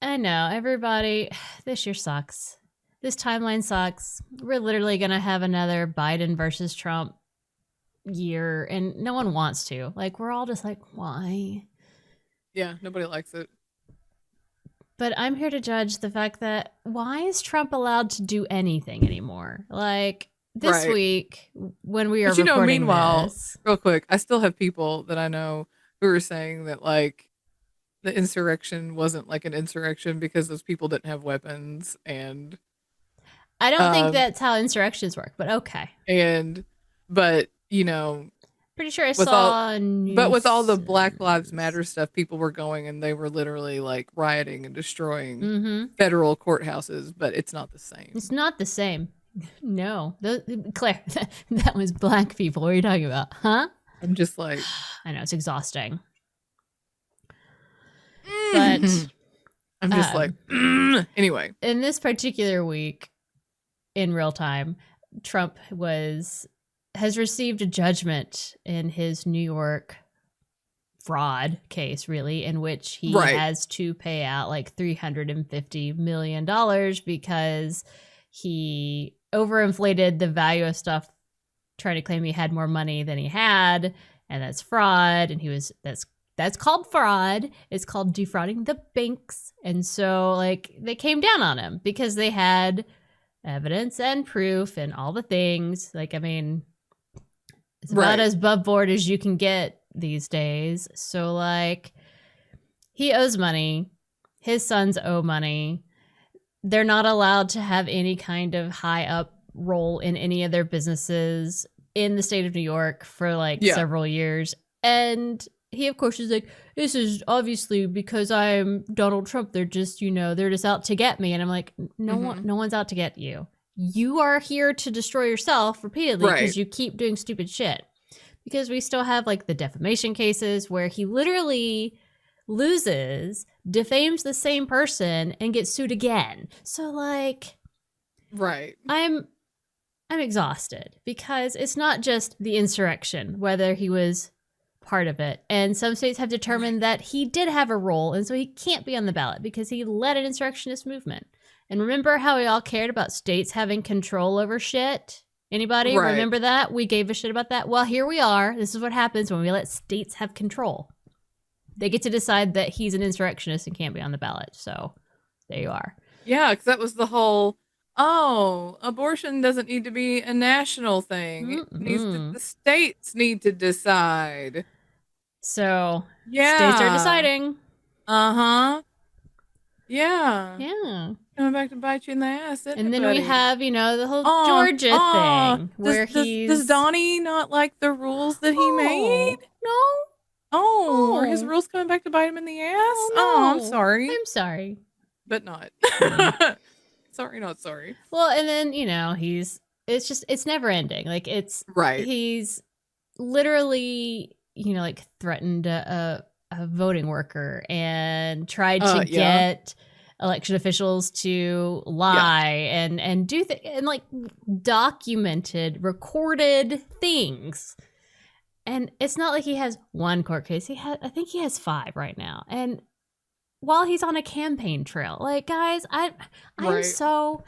I know everybody, this year sucks. This timeline sucks. We're literally going to have another Biden versus Trump year, and no one wants to. Like, we're all just like, why? Yeah, nobody likes it. But I'm here to judge the fact that, why is Trump allowed to do anything anymore? Like, this week, when we are recording meanwhile, this, real quick, I still have people that I know who are saying that, like, the insurrection wasn't like an insurrection because those people didn't have weapons, and I don't think that's how insurrections work, but okay. But, you know, Pretty sure I With all- saw a But with all the Black nuisance. Lives Matter stuff, people were going and they were literally like rioting and destroying Mm-hmm. federal courthouses, but it's not the same. It's not the same. No. Claire, that was black people. What are you talking about? Huh? I'm just like, I know, it's exhausting. But I'm just like, anyway. in this particular week, in real time, Trump has received a judgment in his New York fraud case, really, in which he has to pay out like $350 million because he overinflated the value of stuff, trying to claim he had more money than he had, and that's fraud. And that's called fraud. It's called defrauding the banks. And so like they came down on him because they had evidence and proof and all the things. Like, I mean, it's about as above board as you can get these days. So like he owes money. His sons owe money. They're not allowed to have any kind of high up role in any of their businesses in the state of New York for like several years. And he, of course, is like, this is obviously because I'm Donald Trump. They're just, they're just out to get me. And I'm like, no one's out to get you. You are here to destroy yourself repeatedly because you keep doing stupid shit. Because we still have like the defamation cases where he literally loses, defames the same person, and gets sued again. So like, I'm exhausted because it's not just the insurrection, whether he was part of it. And some states have determined that he did have a role, and so he can't be on the ballot because he led an insurrectionist movement. And remember how we all cared about states having control over shit? Anybody remember that? We gave a shit about that. Well, here we are. This is what happens when we let states have control. They get to decide that he's an insurrectionist and can't be on the ballot. So there you are. Yeah, because that was the whole, abortion doesn't need to be a national thing. It needs the states need to decide. So states are deciding. Uh-huh. Yeah. Yeah. Coming back to bite you in the ass. And then we have, the whole Georgia thing where does Donnie not like the rules that he made? No. Are his rules coming back to bite him in the ass? Oh, no. I'm sorry. I'm sorry. But not. Sorry, not sorry. Well, and then, it's never ending. Like he's literally, like threatened a voting worker and tried to get election officials to lie and do and like documented, recorded things. And it's not like he has one court case. I think he has 5 right now. And while he's on a campaign trail, like, guys, I'm so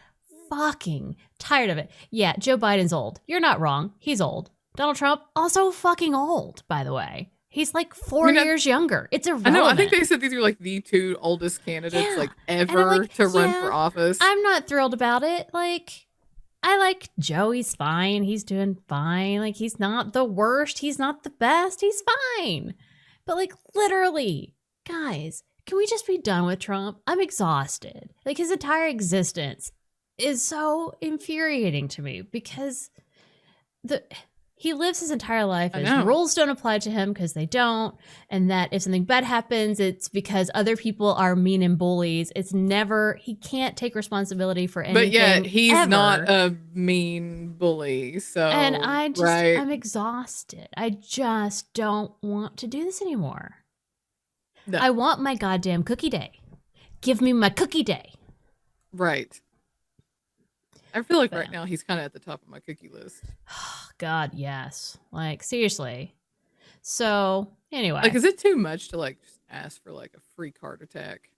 fucking tired of it. Yeah, Joe Biden's old. You're not wrong. He's old. Donald Trump, also fucking old, by the way. He's like 4 years younger. It's irrelevant. I know. I think they said these are like the 2 oldest candidates like ever to run for office. I'm not thrilled about it. Like, I like Joe. He's fine. He's doing fine. Like, he's not the worst. He's not the best. He's fine. But like, literally, guys, can we just be done with Trump? I'm exhausted. Like, his entire existence is so infuriating to me because he lives his entire life as rules don't apply to him because they don't, and that if something bad happens, it's because other people are mean and bullies. He can't take responsibility for anything. But yet he's not a mean bully. So and I'm exhausted. I just don't want to do this anymore. No. I want my goddamn cookie day. Give me my cookie day. Right. I feel like right now he's kind of at the top of my cookie list. God, yes. Like, seriously. So, anyway. Like, is it too much to, like, just ask for, like, a free heart attack?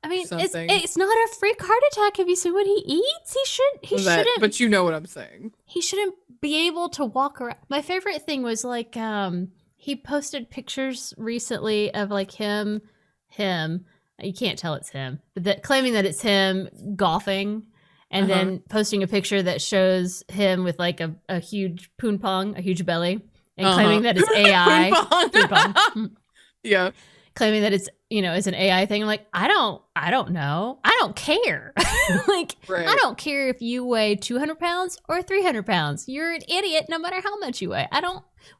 I mean, it's not a freak heart attack. Have you seen what he eats? He shouldn't. But you know what I'm saying. He shouldn't be able to walk around. My favorite thing was, like, he posted pictures recently of, like, him. You can't tell it's him. But claiming that it's him golfing. And then posting a picture that shows him with like a huge poon pong, a huge belly, and claiming that it's AI. Poon pong. Yeah. Claiming that it's is an AI thing. I'm like, I don't know. I don't care. Like, Right. I don't care if you weigh 200 pounds or 300 pounds. You're an idiot no matter how much you weigh.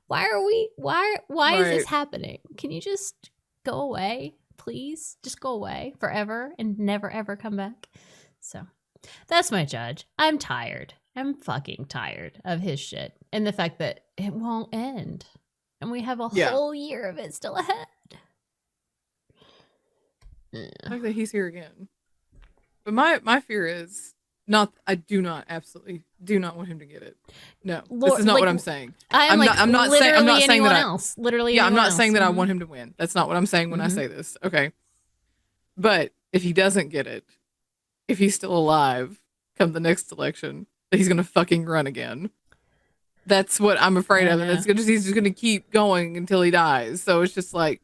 Why is this Right. happening? Can you just go away, please? Just go away forever and never ever come back. So that's my judge. I'm tired. I'm fucking tired of his shit and the fact that it won't end. And we have a Yeah. whole year of it still ahead. The fact that he's here again. But my fear is not. I absolutely do not want him to get it. No, this is not what I'm saying. I'm not saying that else. Literally, yeah, I'm not saying that I Mm-hmm. want him to win. That's not what I'm saying when I say this. Okay, but if he doesn't get it, if he's still alive come the next election, that he's gonna fucking run again. That's what I'm afraid of, and he's just gonna keep going until he dies. So it's just like,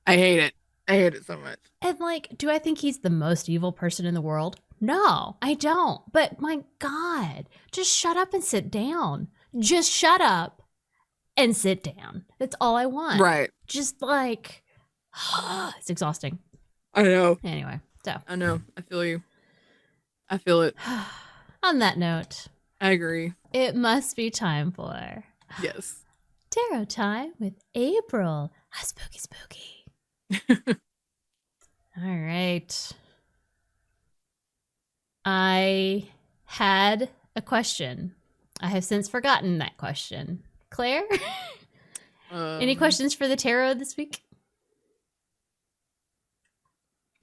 I hate it. I hate it so much. And like, do I think he's the most evil person in the world? No, I don't. But my God, just shut up and sit down. Just shut up and sit down. That's all I want. Right. Just like, it's exhausting. I know. Anyway, so. I know. I feel you. I feel it. On that note, I agree. it must be time for Yes. tarot time with April. Spooky, spooky. All right. I had a question. I have since forgotten that question. Claire, any questions for the tarot this week?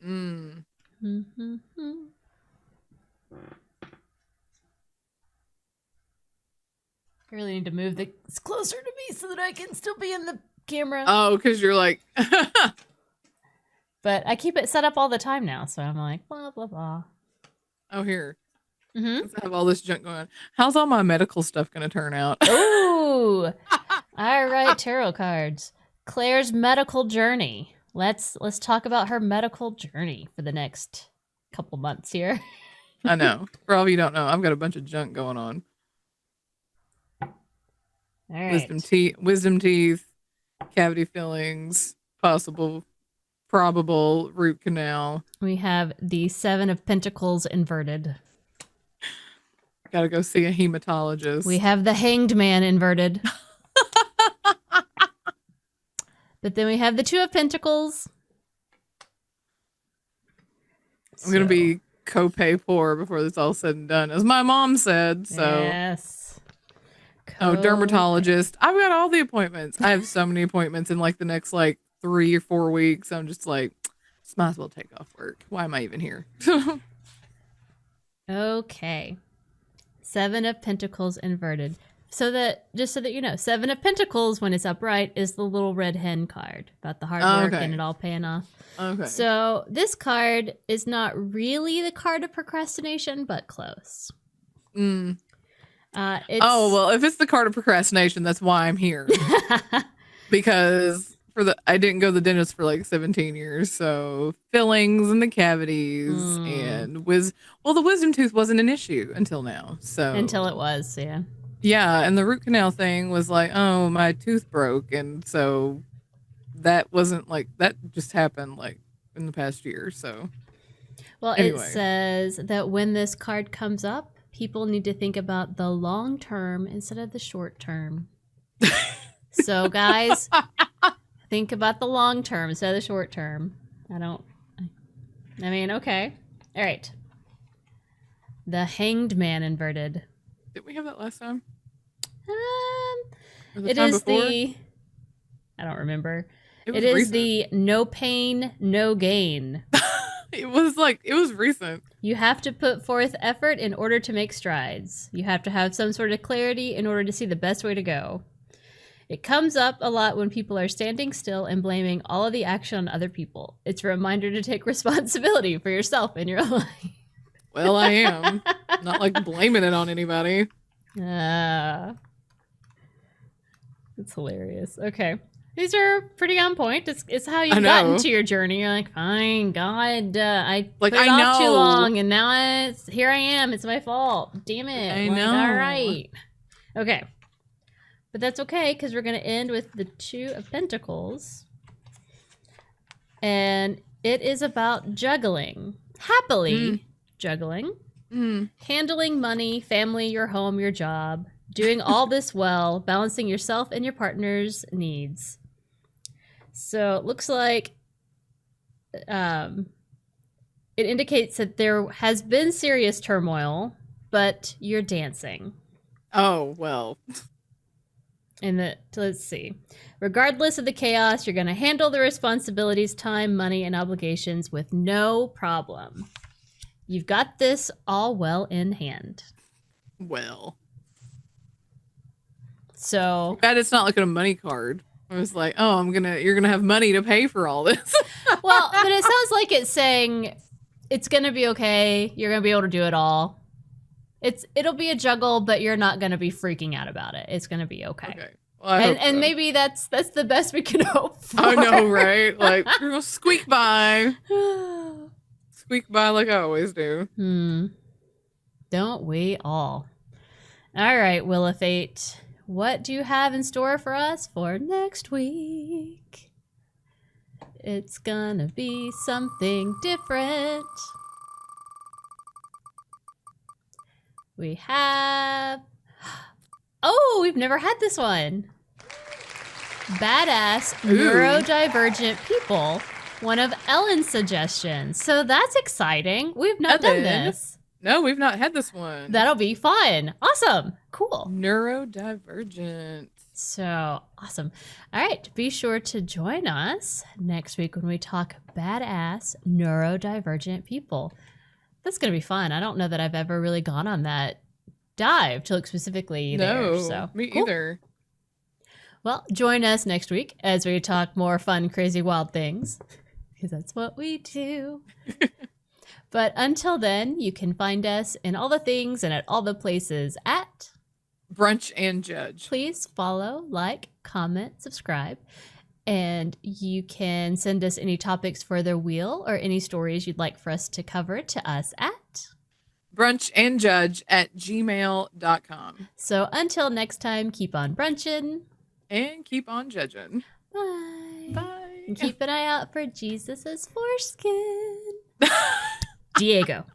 Mm-hmm. I really need to move this closer to me so that I can still be in the camera. Oh, because you're like... But I keep it set up all the time now, so I'm like, blah, blah, blah. Oh, here. Mm-hmm. I have all this junk going on. How's all my medical stuff going to turn out? Ooh. All right, tarot cards. Claire's medical journey. Let's talk about her medical journey for the next couple months here. I know. For all of you don't know, I've got a bunch of junk going on. All right. Wisdom teeth, cavity fillings, probable root canal. We have the 7 of Pentacles inverted. Gotta go see a hematologist. We have the Hanged Man inverted. But then we have the 2 of Pentacles. I'm gonna be copay poor before this all said and done, as my mom said. So yes. Dermatologist. I've got all the appointments. I have so many appointments in like the next 3 or 4 weeks. I'm just like, might as well take off work. Why am I even here? Okay. 7 of Pentacles inverted. Just so that you know, 7 of Pentacles, when it's upright, is the little red hen card about the hard work and it all paying off. Okay. So this card is not really the card of procrastination, but close. If it's the card of procrastination, that's why I'm here. Because I didn't go to the dentist for 17 years, so fillings and the cavities and the wisdom tooth wasn't an issue until now. So until it was, yeah. Yeah, and the root canal thing was my tooth broke, and so that wasn't that just happened in the past year. So anyway. It says that when this card comes up, people need to think about the long term instead of the short term. So guys, think about the long term instead of the short term. Okay. All right. The Hanged Man inverted. Did we have that last time? It is I don't remember. It is recent. The no pain, no gain. It was recent. You have to put forth effort in order to make strides. You have to have some sort of clarity in order to see the best way to go. It comes up a lot when people are standing still and blaming all of the action on other people. It's a reminder to take responsibility for yourself in your life. Well, I am. Not blaming it on anybody. It's hilarious. Okay. These are pretty on point. It's how you got into your journey. You're like, fine, God, I put it off too long, and now here I am. It's my fault. Damn it. I know. All right. Okay. But that's okay, because we're going to end with the Two of Pentacles. And it is about juggling. Happily juggling. Handling money, family, your home, your job. Doing all this well. Balancing yourself and your partner's needs. So it looks like it indicates that there has been serious turmoil, but you're dancing. Oh, well. Let's see. Regardless of the chaos, you're going to handle the responsibilities, time, money, and obligations with no problem. You've got this all well in hand. Well. So Bad it's not like a money card. I was like, oh, you're gonna have money to pay for all this. well, but it sounds like it's saying it's gonna be okay. You're gonna be able to do it all. It'll be a juggle, but you're not gonna be freaking out about it. It's gonna be okay. Okay. Well, I hope and so. maybe that's the best we can hope for. I know, right? Like you're gonna squeak by. Squeak by like I always do. Don't we all? All right, Wheel of Fate. What do you have in store for us for next week? It's gonna be something different. We have... Oh, we've never had this one. Badass neurodivergent people. One of Ellen's suggestions. So that's exciting. We've not done this. No, we've not had this one. That'll be fun. Awesome. Cool. Neurodivergent. So awesome. All right. Be sure to join us next week when we talk badass neurodivergent people. That's going to be fun. I don't know that I've ever really gone on that dive to look specifically there. So me cool. either. Well, join us next week as we talk more fun, crazy, wild things. Because that's what we do. But until then, you can find us in all the things and at all the places at Brunch and Judge. Please follow, like, comment, subscribe. And you can send us any topics for the wheel or any stories you'd like for us to cover to us at brunchandjudge@gmail.com. So until next time, keep on brunching. And keep on judging. Bye. Bye. And keep an eye out for Jesus's foreskin. Deigo.